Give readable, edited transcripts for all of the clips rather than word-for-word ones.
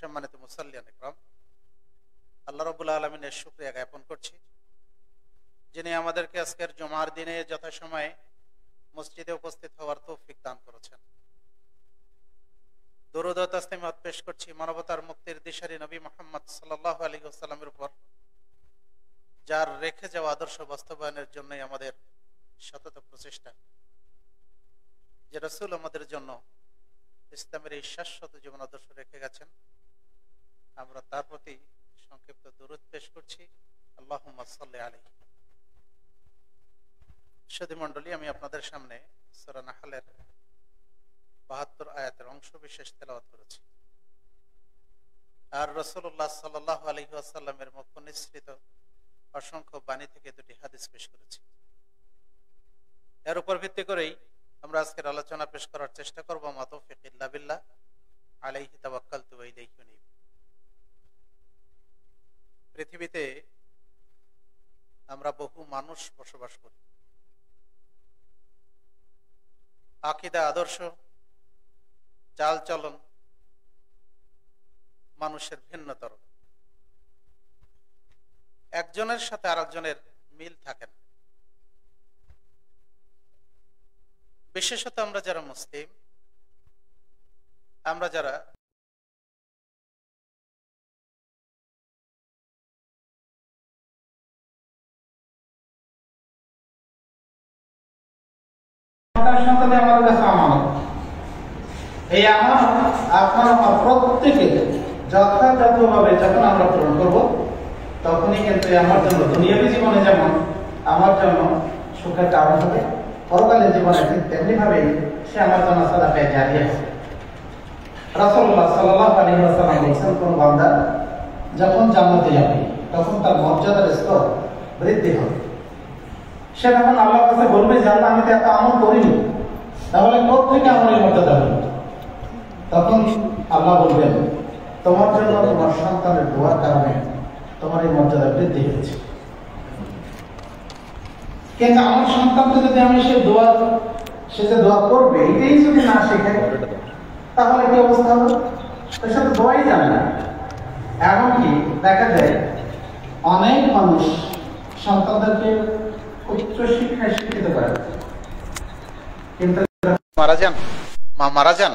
সম্মানিত মুসাল্লিয়ান ইকরাম, আল্লাহ রাব্বুল আলামিনের শুকরিয়া জ্ঞাপন করছি, যিনি আমাদেরকে আজকের জুমার দিনে যথাসময়ে মসজিদে উপস্থিত হওয়ার তৌফিক দান করেছেন। দরুদ ও তাসলিমাত পেশ করছি মানবতার মুক্তির দিশারি নবী মুহাম্মদ সাল্লাল্লাহু আলাইহি ওয়াসাল্লামের উপর, যার রেখে যাওয়া আদর্শ বাস্তবায়নের জন্যই আমাদের সতত প্রচেষ্টা। যে রাসূল আমাদের জন্য ইসলামের এই শাশ্বত জীবন আদর্শ রেখে গেছেন, আমরা তার প্রতি সংক্ষিপ্ত দরুদ পেশ করছি। আল্লাহুম্মা সাল্লি আলাইহি। সুধী মণ্ডলী, আমি আপনাদের সামনে সূরা নাহলের ৭২ আয়াতের অংশ বিশেষ তেলাওয়াত করেছি। আর রাসূলুল্লাহ সাল্লাল্লাহু আলাইহি ওয়াসাল্লামের মুখ নিঃসৃত অসংখ্য বাণী থেকে দুটি হাদিস পেশ করেছি। এর উপর ভিত্তি করেই আমরা আজকের আলোচনা পেশ করার চেষ্টা করব। মা তাওফীক ইল্লা বিল্লাহ, আলাইহি তাওয়াক্কালতু ওয়া ইলাইহি উনীব। পৃথিবীতে আমরা বহু মানুষ বসবাস করি। আকীদা, আদর্শ, চাল চলন মানুষের ভিন্নতর। একজনের সাথে আরেকজনের মিল থাকে না। বিশেষত আমরা যারা মুসলিম, আমরা যারা আমাদের কাছে আমানত, এই আমানত আপনার আমার প্রত্যেকে যথাযথভাবে যখন আমরা পূরণ করব, তখনই কিন্তু আমার জন্য দুনিয়াবী জীবনে যেমন আমার জন্য সুখের কারণ হবে, পরকালের জীবনে ঠিক তেমনি ভাবে সে আমার জন্য সাদাকায়ে জারিয়া হবে। রাসূলুল্লাহ সাল্লাল্লাহু আলাইহি ওয়াসাল্লাম বলেছেন, কোন বান্দা যখন জান্নাতে যাবে তখন তার মর্যাদার স্তর বৃদ্ধি হবে। সে যখন আল্লাহর কাছে বলবে যে আল্লাহ, আমি তো এত আমল করিনি, তাহলে কোত্থেকে আমার এই মর্যাদা হলো? তখন আল্লাহ বলবেন, তোমার জন্য তোমার সন্তানের দোয়ার কারণে তোমার এই মর্যাদা বৃদ্ধি হয়েছে। কিন্তু আমার সন্তানকে যদি আমি সে যে দোয়া করবে এটাই যদি না শেখে, তাহলে কি অবস্থা হলো? সে তো দোয়াই জানে না। এমনকি দেখা যায় অনেক মানুষ সন্তানদেরকে উচ্চ শিক্ষায় শিক্ষিত করে, কিন্তু মা মারা যান,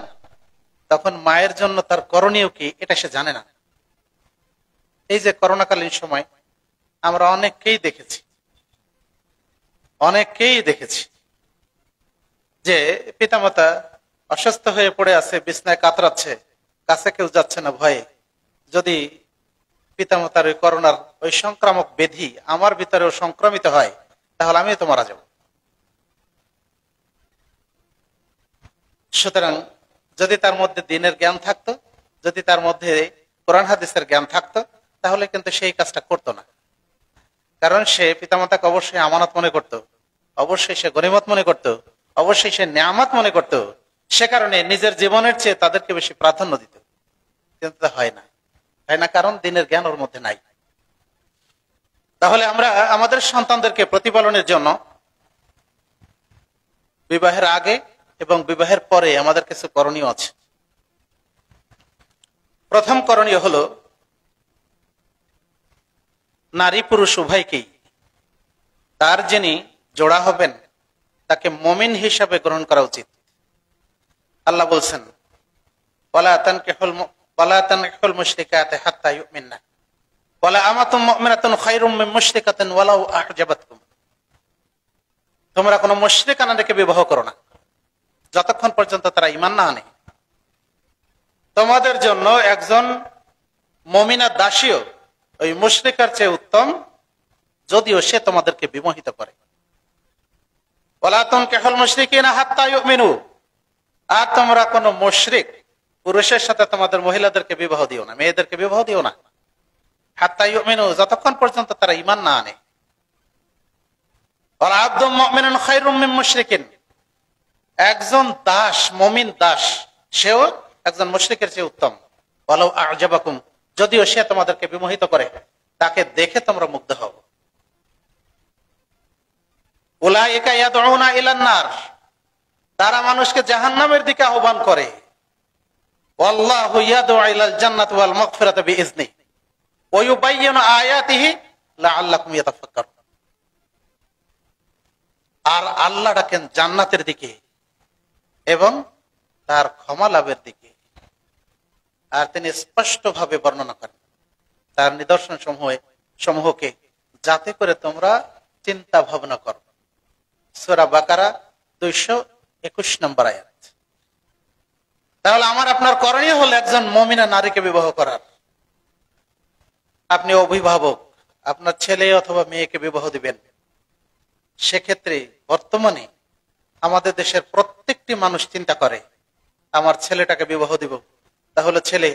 তখন মায়ের জন্য তার করণীয় কি এটা সে জানে না। এই যে করোনাকালীন সময় আমরা অনেককেই দেখেছি যে পিতামাতা অসুস্থ হয়ে পড়ে আছে, বিছনায় কাতরাচ্ছে, কাছে কেউ যাচ্ছে না ভয়ে। যদি পিতামাতার ওই করোনার ওই সংক্রামক ব্যাধি আমার ভিতরেও সংক্রমিত হয়, তাহলে আমিও তো মারা যাব। সুতরাং যদি তার মধ্যে দ্বীনের জ্ঞান থাকতো, যদি তার মধ্যে কোরআন হাদিসের জ্ঞান থাকতো, তাহলে কিন্তু সেই কাজটা করতো না। কারণ সে পিতামাতাকে অবশ্যই আমানত মনে করত, অবশ্যই সে গনিমত মনে করত, অবশ্যই সে নিয়ামত মনে করত। সে কারণে নিজের জীবনের চেয়ে তাদেরকে বেশি প্রাধান্য দিত। কিন্তু তা হয় না, কারণ দ্বীনের জ্ঞান ওর মধ্যে নাই। তাহলে আমরা আমাদের সন্তানদেরকে প্রতিপালনের জন্য বিবাহের আগে এবং বিবাহের পরে আমাদের কিছু করণীয় আছে। প্রথম করণীয় হলো, নারী পুরুষ উভয়কেই তার যিনি জোড়া হবেন তাকে মুমিন হিসাবে গ্রহণ করা উচিত। আল্লাহ বলছেন, ওয়ালা তানকিহুল মুশরিকাতি হাত্তা ইউমিননা ওয়ালা আমাতুম মুমিনাতুন খায়রুম মিন মুশরিকাতিন ওয়ালাউ আ'জাবাতকুম। তোমরা কোনো মুশরিকানাকে বিবাহ করো না যতক্ষণ পর্যন্ত তারা ঈমান না আনে। তোমাদের জন্য একজন মুমিনা দাসীও ওই মুশরিকার চেয়ে উত্তম, যদিও সে তোমাদেরকে বিমোহিত করে। ওয়ালা তুনকিহুল মুশরিকিনা হাত্তা ইউমিনু। আর তোমরা কোনো মুশরিক পুরুষের সাথে তোমাদের মহিলাদেরকে বিবাহ দিও না, মেয়েদেরকে বিবাহ দিও না, হাত্তা ইউমিনু, যতক্ষণ পর্যন্ত তারা ঈমান না আনে। ওয়ালা আবদুম মুমিনুন খায়রুম মিন মুশরিকিন। একজন দাস, মুমিন দাস, সেও একজন মুশরিকের চেয়ে উত্তম। ওয়ালাউ আ'জাবাকুম, যদিও সে তোমাদেরকে বিমোহিত করে, তাকে দেখে তোমরা মুগ্ধ হও। উলাইকা ইয়াদউনা ইলান নার, তারা মানুষকে জাহান্নামের দিকে আহ্বান করে। ওয়াল্লাহু ইয়াদউ ইলাল জান্নাতি ওয়াল মাগফিরাতি বিইজনিহি ওয়া ইউবায়্যিনু আয়াতিহি লাআল্লাকুম ইয়াতাফাক্কারুন। আর আল্লাহ ডাকেন জান্নাতের দিকে এবং তার ক্ষমা লাভের দিকে। আর তিনি স্পষ্টভাবে বর্ণনা করেন তার নিদর্শন সমূহকে, যাতে করে তোমরা চিন্তা ভাবনা করো। সূরা বাকারা 221 নম্বর আয়াত। তাহলে আমার আপনার করণীয় হলো একজন মুমিনা নারীকে বিবাহ করার। আপনি অভিভাবক, আপনার ছেলে অথবা মেয়েকে বিবাহ দিবেন, সেক্ষেত্রে বর্তমানে আমাদের দেশের প্রত্যেকটি মানুষ চিন্তা করে আমার ছেলেটাকে বিবাহ দিব, তাহলে ছেলে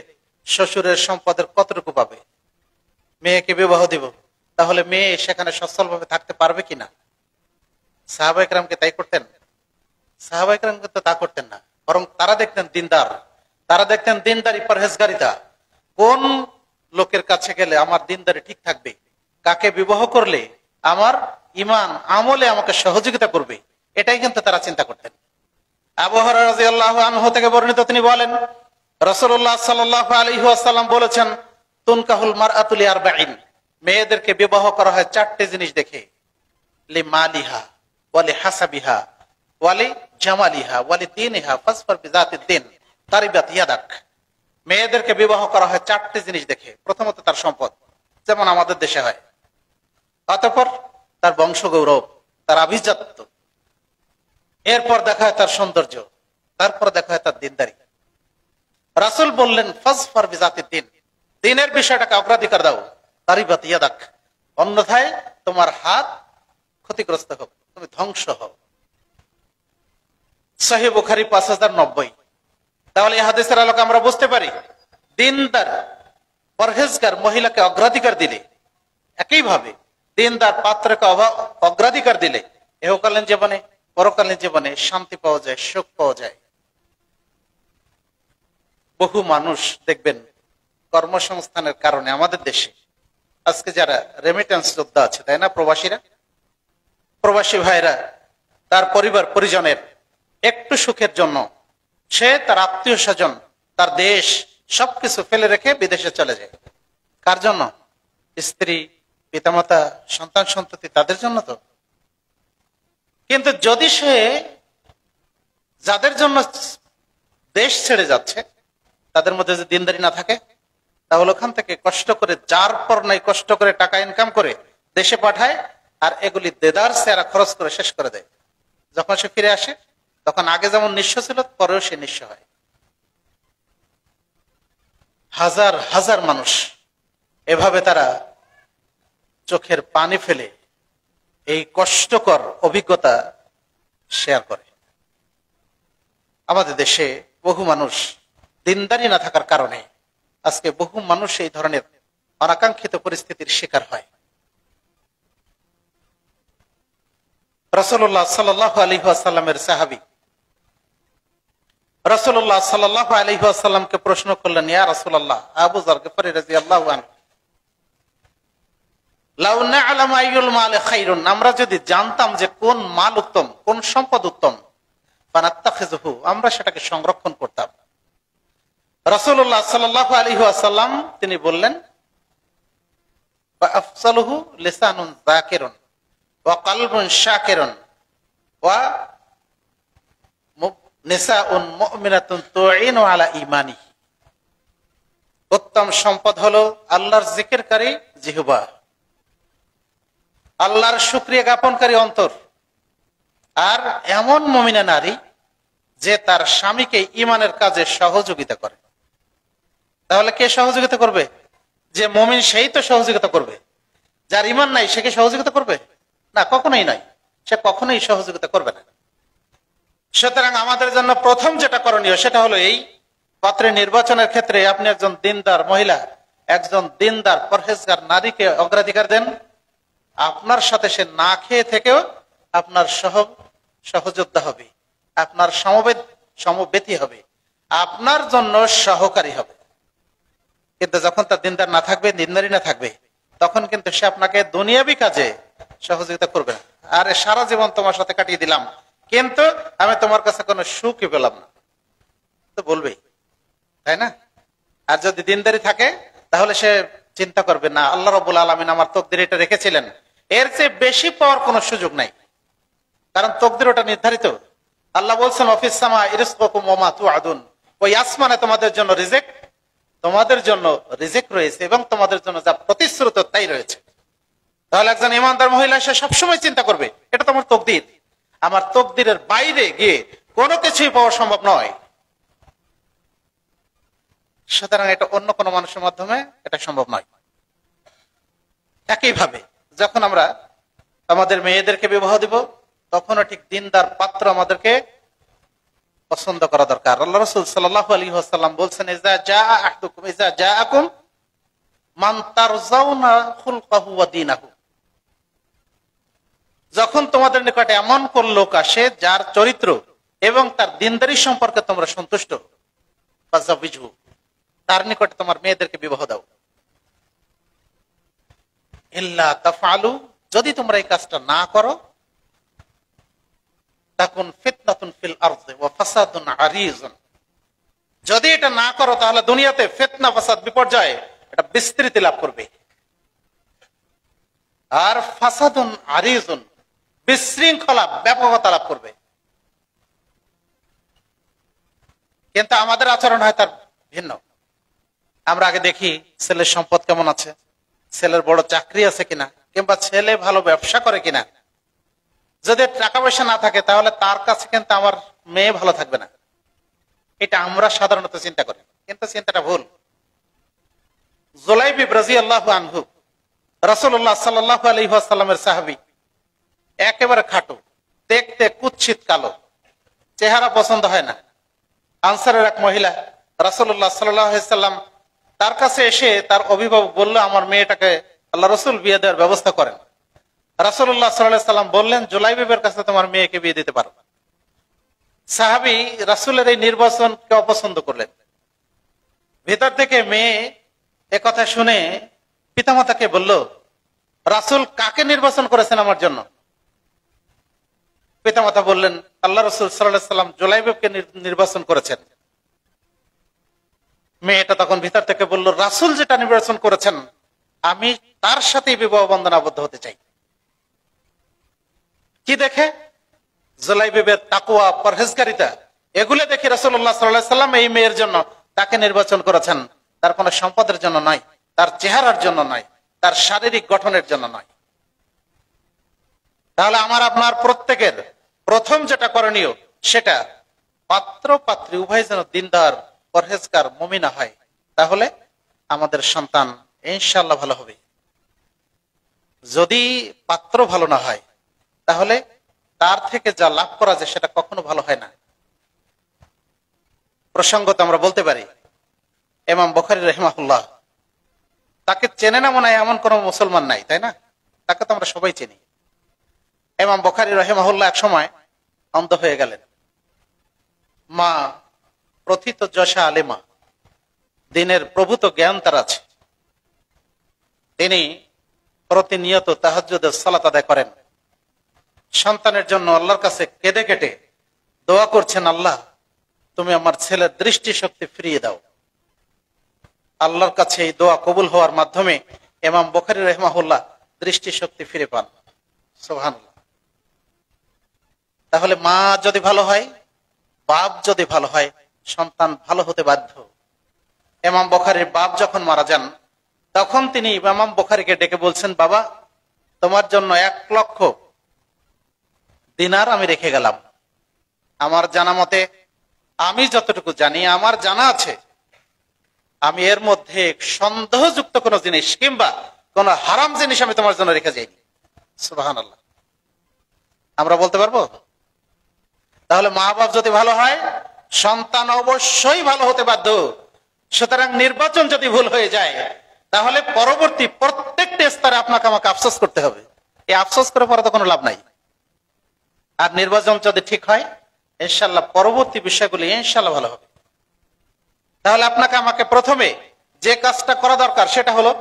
শ্বশুরের সম্পদের কতটুকু পাবে। মেয়েকে বিবাহ দিব, তাহলে মেয়ে সেখানে সচ্ছলভাবে থাকতে পারবে কিনা। সাহাবায়ে কেরামকে তাই করতেন? সাহাবায়ে কেরাম কিন্তু তা করতেন না, বরং তারা দেখতেন দিনদার, তারা দেখতেন দিনদারি, পরহেজগারিতা। কোন লোকের কাছে গেলে আমার দিনদারি ঠিক থাকবে, কাকে বিবাহ করলে আমার ঈমান আমলে আমাকে সহযোগিতা করবে, এটাই কিন্তু তারা চিন্তা করতেন। আবু হুরায়রা রাদিয়াল্লাহু আনহু থেকে বর্ণিত, তিনি বলেন রাসূলুল্লাহ সাল্লাল্লাহু আলাইহি ওয়াসাল্লাম বলেছেন, তুনকাহুল মারআতু লিআরবাঈন, মেয়েদেরকে বিবাহ করা হয় 4টে জিনিস দেখে। লিমালিহা ওয়া লিহাসাবিহা ওয়া লিজামালিহা ওয়া লিদীনিহা ফাসফার বিযাতিদ দ্বীন তারিবাত ইয়াদাক। মেয়েদেরকে বিবাহ করা হয় 4টে জিনিস দেখে। প্রথমত তার সম্পদ, যেমন আমাদের দেশে হয়। অতঃপর তার বংশ গৌরব, তার আভিজাত্য। এরপর দেখা হয় তার সৌন্দর্য, তারপর দেখা হয় তার দিনদারি। রাসূল বললেন ফাসফার বিযাতিদ দ্বীন, দ্বীনের বিষয়টাকে অগ্রাধিকার দাও। তারিবাত ইয়াদাক, অন্যথায় তোমার হাত ক্ষতিগ্রস্ত হবে, তুমি ধ্বংস হও। সহিহ বুখারী 5090। তাহলে এই হাদিসের আলোকে আমরা বুঝতে পারি দিনদার পরহেজগার মহিলাকে অগ্রাধিকার দিলে, একইভাবে দিনদার পাত্রকে অগ্রাধিকার দিলে ইহকালীন জীবনে পরকালীন জীবনে শান্তি পাওয়া যায়, সুখ পাওয়া যায়। বহু মানুষ দেখবেন কর্মসংস্থানের কারণে আমাদের দেশে আজকে যারা রেমিটেন্স যোদ্ধা আছে, তাই না, প্রবাসীরা, প্রবাসী ভাইরা তার পরিবার পরিজনের একটু সুখের জন্য সে তার আত্মীয় স্বজন, তার দেশ সবকিছু ফেলে রেখে বিদেশে চলে যায়। কার জন্য? স্ত্রী, পিতামাতা, সন্তান সন্ততি, তাদের জন্য তো। কিন্তু যদি সে যাদের জন্য দেশ ছেড়ে যাচ্ছে তাদের মধ্যে যদি দিনদারি না থাকে, তাহলে ওখান থেকে কষ্ট করে, যার পর নাই কষ্ট করে টাকা ইনকাম করে দেশে পাঠায়, আর এগুলি দেদার সেরা খরচ করে শেষ করে দেয়। যখন সে ফিরে আসে তখন আগে যেমন নিঃস্ব ছিল, পরেও সে নিঃস্ব হয়। হাজার হাজার মানুষ এভাবে তারা চোখের পানি ফেলে এই কষ্টকর অভিজ্ঞতা শেয়ার করে। আমাদের দেশে বহু মানুষ দিনদারি না থাকার কারণে আজকে বহু মানুষ এই ধরনের অনাকাঙ্ক্ষিত পরিস্থিতির শিকার হয়। রাসূলুল্লাহ সাল্লাল্লাহু আলাইহি ওয়াসাল্লামের সাহাবী রাসূলুল্লাহ সাল্লাল্লাহু আলাইহি ওয়াসাল্লামকে প্রশ্ন করলেন, ইয়া রাসূলুল্লাহ, আবু যর গফারী রাদিয়াল্লাহু আনহু, লাউ না'লামু আইয়ুল মাল খায়রুন, আমরা যদি জানতাম যে কোন মাল উত্তম, কোন সম্পদ উত্তম, ফানাত্তাখিযুহু, আমরা সেটাকে সংরক্ষণ করতাম। রাসূলুল্লাহ সাল্লাল্লাহু আলাইহি ওয়াসাল্লাম তিনি বললেন, ওয়া আফসালুহু লিসানুন যাকিরুন ওয়া কলবুন শাকিরুন ওয়া নিসাউন মুমিনাতুন তুঈনু আলা ঈমানিহি। উত্তম সম্পদ হলো আল্লাহর জিকিরকারী জিহ্বা, আল্লাহর শুকরিয়া জ্ঞাপনকারী অন্তর, আর এমন মুমিনা নারী যে তার স্বামীকে ঈমানের কাজে সহযোগিতা করে। তাহলে কে সহযোগিতা করবে? যে মুমিন সেই তো সহযোগিতা করবে। যার ঈমান নাই সে কি সহযোগিতা করবে? না, কখনোই নয়, সে কখনোই সহযোগিতা করবে না। সুতরাং আমাদের জন্য প্রথম যেটা করণীয় সেটা হলো এই পাত্রে নির্বাচনের ক্ষেত্রে আপনি একজন দিনদার মহিলা, একজন দিনদার পরহেজগার নারীকে অগ্রাধিকার দেন। আপনার সাথে সে না খেয়ে থেকেও আপনার সহযোদ্ধা হবে, আপনার সমবেতী হবে, আপনার জন্য সহকারী হবে। কিন্তু যখন তার দিনদার না থাকবে, দিনদারি না থাকবে, তখন কিন্তু সে আপনাকে দুনিয়াবি কাজে সহযোগিতা করবে না। আরে সারা জীবন তোমার সাথে কাটিয়ে দিলাম, কিন্তু আমি তোমার কাছে কোনো সুখই পেলাম না, তো বলবেই। তাই না? আর যদি দিনদারি থাকে তাহলে সে চিন্তা করবে না আল্লাহ রাব্বুল আলামিন আমার তকদিরে এটা রেখেছিলেন, এর চেয়ে বেশি পাওয়ার কোনো সুযোগ নাই, কারণ তকদির ওটা নির্ধারিত। আল্লাহ বলছেন অফিস সামা ইরজকুকুম ওয়া মা তুআদুন, ওই আসমানে তোমাদের জন্য রিজিক রয়েছে এবং তোমাদের জন্য যা প্রতিশ্রুত তাই রয়েছে। তাহলে একজন ইমানদার মহিলা সে সবসময় চিন্তা করবে এটা তো আমার তকদির, আমার তকদিরের বাইরে গিয়ে কোনো কিছুই পাওয়া সম্ভব নয়, সুতরাং এটা অন্য কোনো মানুষের মাধ্যমে এটা সম্ভব নয়। একইভাবে যখন আমরা আমাদের মেয়েদেরকে বিবাহ দিব তখনও ঠিক দিনদার পাত্র আমাদেরকে পছন্দ করা দরকার। আল্লাহ রাসূল সাল্লাল্লাহু আলাইহি ওয়াসাল্লাম বলছেন ইজা জাআকুম মান তারজাউনা খুলকাহু ওয়া দীনাহু, যখন তোমাদের নিকটে এমন কোন লোক আসে যার চরিত্র এবং তার দিনদারি সম্পর্কে তোমরা সন্তুষ্ট, ফাযাবিজহু, তার নিকটে তোমার মেয়েদেরকে বিবাহ দাও। ইল্লা তাফআলু, যদি তোমরা এই কাজটা না করো, তাকুন ফিতনাতুন ফিল আরদি ওয়া ফাসাদুন আরিজুন, যদি এটা না করো তাহলে দুনিয়াতে ফিতনা ফাসাদ বিপর্যয় এটা বিস্তৃতি লাভ করবে, আর ফাসাদুন আরিজুন বিশৃঙ্খলা ব্যাপকতা লাভ করবে। কিন্তু আমাদের আচরণ হয় তার ভিন্ন। আমরা আগে দেখি ছেলের সম্পদ কেমন আছে, ছেলের বড় চাকরি আছে কিনা, কিংবা ছেলে ভালো ব্যবসা করে কিনা। যদি টাকা পয়সা না থাকে তাহলে তার কাছে কিন্তু আমার মেয়ে ভালো থাকবে না, এটা আমরা সাধারণত চিন্তা করি, কিন্তু চিন্তাটা ভুল। জুলাইবিব রাদিয়াল্লাহু আনহু রাসূলুল্লাহ সাল্লাল্লাহু আলাইহি ওয়াসাল্লামের সাহাবী, একেবারে খাটো, দেখতে কুৎসিত কালো, চেহারা পছন্দ হয় না। আনসারের এক মহিলা রাসূলুল্লাহ সাল্লাল্লাহু আলাইহি ওয়াসাল্লাম তার কাছে এসে তার অভিভাবক বলল আমার মেয়েটাকে আল্লাহ রাসূল বিয়ে দেওয়ার ব্যবস্থা করেন। রাসূলুল্লাহ সাল্লাল্লাহু আলাইহি ওয়াসাল্লাম বললেন জুলাইবিবের কাছে তোমার মেয়েকে বিয়ে দিতে পারো। সাহাবী রাসূলের এই নির্বাচনকে অপছন্দ করলেন। ভেতর থেকে মেয়ে একথা শুনে পিতামাতাকে বলল রাসূল কাকে নির্বাচন করেছেন আমার জন্য? পিতামাতা বললেন আল্লাহ রাসূল সাল্লাল্লাহু আলাইহি ওয়াসাল্লাম জুলাইবিবকে নির্বাচন করেছেন। মেয়েটা তখন ভিতর থেকে বলল রাসূল যেটা নির্বাচন করেছেন আমি তার সাথেই বিবাহ বন্ধনে আবদ্ধ হতে চাই। কি দেখে? জুলাইবিবের তাকওয়া, পরহেজগারিতা, এগুলো দেখে রাসূলুল্লাহ সাল্লাল্লাহু আলাইহি ওয়াসাল্লাম এই মেয়ের জন্য তাকে নির্বাচন করেছেন, তার কোনো সম্পদের জন্য নয়, তার চেহারার জন্য নয়, তার শারীরিক গঠনের জন্য নয়। তাহলে আমার আপনার প্রত্যেকের প্রথম যেটা করণীয় সেটা পাত্র পাত্রী উভয় যেন দিনদার, পরহেজগার, মুমিনা হয়, তাহলে আমাদের সন্তান ইনশাআল্লাহ ভালো হবে। যদি পাত্র ভালো না হয় তাহলে তার থেকে যা লাভ করা যায় সেটা কখনো ভালো হয় না। প্রসঙ্গত আমরা বলতে পারি ইমাম বুখারী রাহিমাহুল্লাহ, তাকে চেনে না মনে হয় এমন কোন মুসলমান নাই, তাই না? তাকে তো আমরা সবাই চিনি। ইমাম বুখারী রাহিমাহুল্লাহ এক সময় অন্ধ হয়ে গেলেন। মা প্রথিত যশা আলেমা, দিনের প্রভূত জ্ঞান তার আছে, তিনি প্রতিনিয়ত তাহাজ্জুদের সালাত আদায় করেন। সন্তানের জন্য আল্লাহর কাছে কেঁদে কেটে দোয়া করছেন, আল্লাহ তুমি আমার ছেলের দৃষ্টি শক্তি ফিরিয়ে দাও। আল্লাহর কাছে এই দোয়া কবুল হওয়ার মাধ্যমে ইমাম বুখারী রাহিমাহুল্লাহ দৃষ্টি শক্তি ফিরে পান। সুবহানাল্লাহ। তাহলে মা যদি ভালো হয়, বাপ যদি ভালো হয়, সন্তান ভালো হতে বাধ্য। ইমাম বুখারীর বাপ যখন মারা যান তখন তিনি ইমাম বুখারীকে ডেকে বলছেন, বাবা তোমার জন্য 1 লক্ষ দিনার আমি রেখে গেলাম। আমার জানা মতে, আমি যতটুকু জানি, আমার জানা আছে, আমি এর মধ্যে সন্দেহযুক্ত কোন জিনিস কিংবা কোন হারাম জিনিস আমি তোমার জন্য রেখে যাইনি। সুবহানাল্লাহ। আমরা বলতে পারবো? তাহলে মা বাপ যদি ভালো হয়, সন্তান অবশ্যই ভালো হতে বাধ্য। সুতরাং নির্বাচন যদি ভুল হয়ে যায় তাহলে পরবর্তী প্রত্যেকটা স্তরে আপনাকে আমাকে আফসোস করতে হবে। এই আফসোস করে পরে তো কোনো লাভ নাই। আর নির্বাচন যদি ঠিক হয় ইনশাআল্লাহ পরবর্তী বিষয়গুলি ইনশাআল্লাহ ভালো হবে। তাহলে আপনাকে আমাকে প্রথমে যে কাজটা করা দরকার সেটা হলো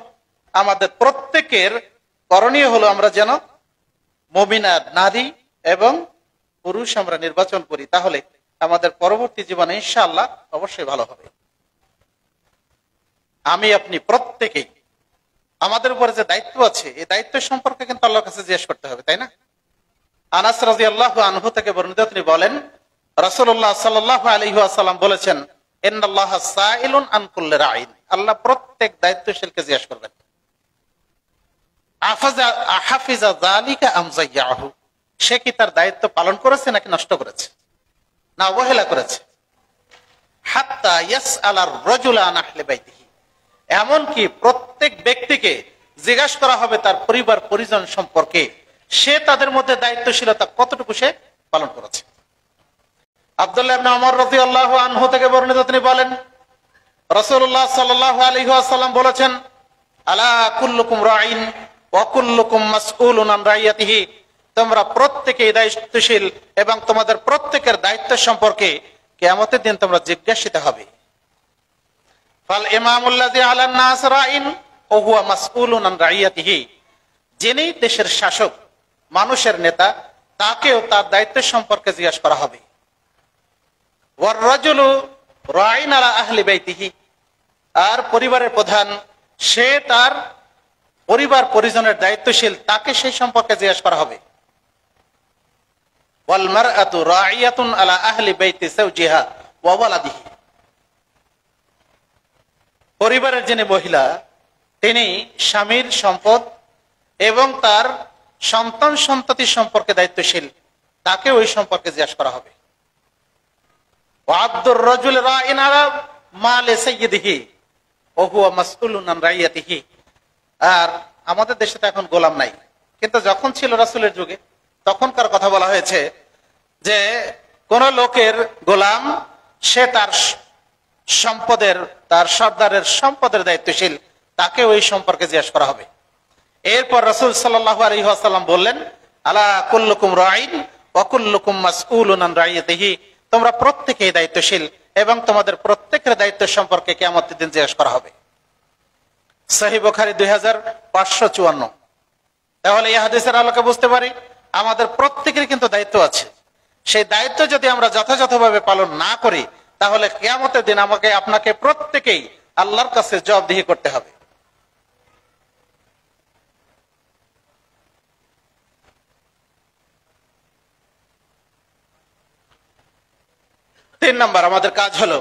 আমাদের প্রত্যেকের করণীয় হলো আমরা যেন মুমিনা নারী এবং পুরুষ আমরা নির্বাচন করি, তাহলে আমাদের পরবর্তী জীবনে ইনশাআল্লাহ অবশ্যই ভালো হবে। আমি আপনি প্রত্যেকেই আমাদের উপরে যে দায়িত্ব আছে এই দায়িত্ব সম্পর্কে কিন্তু আল্লাহর কাছে জিজ্ঞেস করতে হবে, তাই না? আনাস রাদিয়াল্লাহু আনহু থেকে বর্ণিত, তিনি বলেন রাসূলুল্লাহ সাল্লাল্লাহু আলাইহি ওয়াসাল্লাম বলেছেন, ইন্নাল্লাহা সাইলুন আন কুল্লি রাইন, আল্লাহ প্রত্যেক দায়িত্বশীলকে জিজ্ঞেস করবেন আহাফিজা যালিকা আম যায়্যাহু, সে কি তার দায়িত্ব পালন করেছে নাকি নষ্ট করেছে না অবহেলা করেছে। হাত্তা ইয়াসআলা আর-রাজুলা আন আহলি বাইতিহি, এমনকি প্রত্যেক ব্যক্তিকে জিজ্ঞাসা করা হবে তার পরিবার পরিজন সম্পর্কে, সে তাদের মধ্যে দায়িত্বশীলতা কতটুকু সে পালন করেছে। আব্দুল্লাহ ইবনে ওমর রাদিয়াল্লাহু আনহু থেকে বর্ণিত, তিনি বলেন রাসূলুল্লাহ সাল্লাল্লাহু আলাইহি ওয়াসাল্লাম বলেছেন, আলা কুল্লুকুম রাঈন ওয়া কুল্লুকুম মাসউলুন আন রাইয়াতিহি, তোমরা প্রত্যেকেই দায়িত্বশীল এবং তোমাদের প্রত্যেকের দায়িত্ব সম্পর্কে কিয়ামতের দিন তোমরা জিজ্ঞাসিত হবে। ফাল ইমামুল্লাযী আলান নাস রাঈন ওয়া হুয়া মাসউলুন আন রাইয়াতিহি, যিনি দেশের শাসক, মানুষের নেতা, তাকেও তার দায়িত্ব সম্পর্কে জিজ্ঞাসা করা হবে। ওয়ার রাজুলু রাঈন আলা আহলি বাইতিহি, আর পরিবারের প্রধান, সে তার পরিবার পরিজনের দায়িত্বশীল, তাকে সেই সম্পর্কে জিজ্ঞাসা করা হবে। ওয়াল মারআতু রাঈয়াতুন আলা আহলি বাইতি যাওজিহা ওয়া ওয়ালাদিহি, পরিবারের যিনি মহিলা, তিনি স্বামীর সম্পদ এবং তার সন্তান সন্ততি সম্পর্কে দায়িত্বশীল, তাকে ওই সম্পর্কে জিজ্ঞাসা করা হবে। ওয়া আবদুর রাজুল রাঈন আলা মালি সাইয়্যিদিহি ওয়া হুয়া মাসউলুন আন রাইয়াতিহি, আর আমাদের দেশে তো এখন গোলাম নাই, কিন্তু যখন ছিল রাসূলের যুগে তখনকার কথা বলা হয়েছে যে কোন লোকের গোলাম, সে তার সম্পদের, তার সর্দারের সম্পদের দায়িত্বশীল, তাকে ওই সম্পর্কে জিজ্ঞাসা করা হবে। এরপর রাসূল সাল্লাল্লাহু আলাইহি ওয়াসাল্লাম বললেন, আলা কুল্লুকুম রাঈন ওয়া কুল্লুকুম মাসউলুন আন রাইয়াতিহি, তোমরা প্রত্যেকেই দায়িত্বশীল এবং তোমাদের প্রত্যেকের দায়িত্ব সম্পর্কে কিয়ামতের দিন জিজ্ঞাসা করা হবে। সহিহ বুখারী 2554। তাহলে এই হাদিসের আলোকে বুঝতে পারি আমাদের প্রত্যেকের কিন্তু দায়িত্ব আছে। সেই দায়িত্ব যদি আমরা যথাযথভাবে পালন না করি, তাহলে কিয়ামতের দিন আমাকে আপনাকে প্রত্যেকেই আল্লাহর কাছে জবাবদিহি করতে হবে। তিন নম্বর আমাদের কাজ হলো,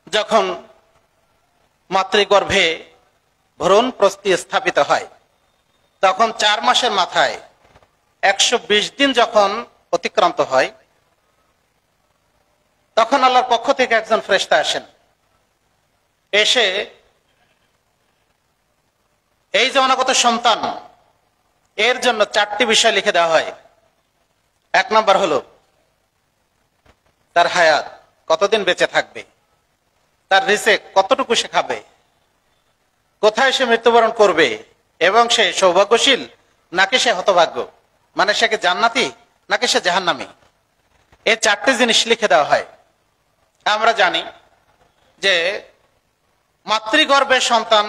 যখন মাতৃগর্ভে ভ্রূণ স্থাপিত হয়, তখন 4 মাসের মাথায় 120 দিন যখন অতিক্রান্ত হয়, তখন আল্লাহর পক্ষ থেকে একজন ফেরেশতা আসেন, এসে এই যে অনাগত সন্তান, এর জন্য 4টি বিষয় লিখে দেওয়া হয়। 1 নম্বর হলো তার হায়াত, কতদিন বেঁচে থাকবে, তার রিজিক কতটুকু সে খাবে, কোথায় সে মৃত্যুবরণ করবে, এবং সে সৌভাগ্যশীল নাকি সে হতভাগ্য, মানে সে কি জান্নাতি নাকি সে জাহান্নামী। এই 4টি জিনিস লিখে দেওয়া হয়। আমরা জানি যে মাতৃগর্ভে সন্তান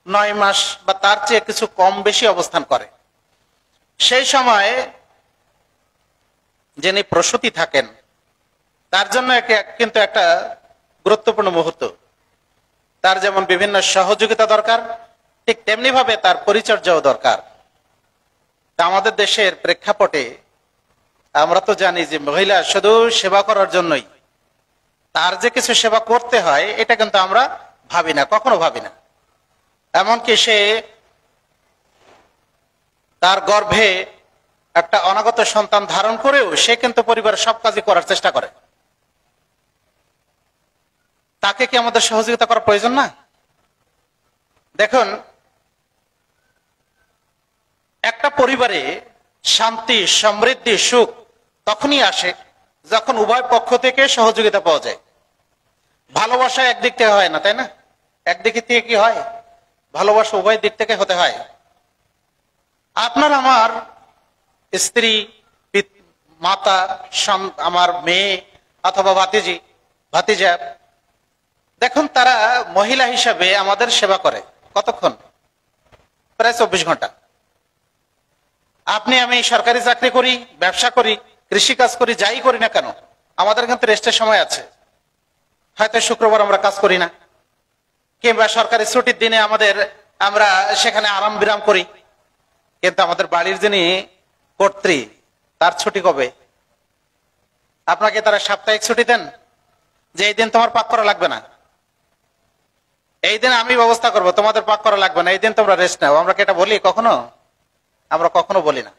9 মাস বা তার চেয়ে কিছু কম বেশি অবস্থান করে। সেই সময়ে যিনি প্রসূতি থাকেন, তার জন্য কিন্তু একটা গুরুত্বপূর্ণ মুহূর্ত। তার যেমন বিভিন্ন সহযোগিতা দরকার, ঠিক তেমনি ভাবে তার পরিচর্যাও দরকার। আমাদের দেশের প্রেক্ষাপটে আমরা তো জানি যে মহিলা শুধু সেবা করার জন্যই, তার যে কিছু সেবা করতে হয় এটা কিন্তু আমরা ভাবি না, কখনো ভাবি না। এমনকি সে তার গর্ভে একটা অনাগত সন্তান ধারণ করেও সে কিন্তু পরিবারের সব কাজই করার চেষ্টা করে। তাকে কি আমাদের সহযোগিতা করার প্রয়োজন না? দেখুন, একটা পরিবারে শান্তি, সমৃদ্ধি, সুখ তখনই আসে যখন উভয় পক্ষ থেকে সহযোগিতা পাওয়া যায়। ভালোবাসা একদিক থেকে হয় না, তাই না? একদিক থেকে কি হয়? ভালোবাসা উভয় দিক থেকে হতে হয়। আপনার আমার স্ত্রী, মাতা, আমার মেয়ে অথবা ভাতিজি, ভাতিজা, দেখুন তারা মহিলা হিসাবে আমাদের সেবা করে কতক্ষণ? প্রায় 24 ঘন্টা। আপনি আমি সরকারি চাকরি করি, ব্যবসা করি, কৃষি কাজ করি, যাই করি না কেন, আমাদের কিন্তু রেস্টের সময় আছে। হয়তো শুক্রবার আমরা কাজ করি না, কিংবা সরকারি ছুটির দিনে আমরা সেখানে আরাম বিরাম করি, কিন্তু আমাদের বাড়ির যিনি কর্ত্রী তার ছুটি কবে? আপনাকে তারা সাপ্তাহিক ছুটি দেন যে এই দিন তোমার পাক করা লাগবে না, এই দিন আমি ব্যবস্থা করব, তোমাদের পাক করা লাগবে না, এই দিন তোমরা রেস্ট নাও। আমরা কি এটা বলি কখনো? আমরা কখনো বলি না।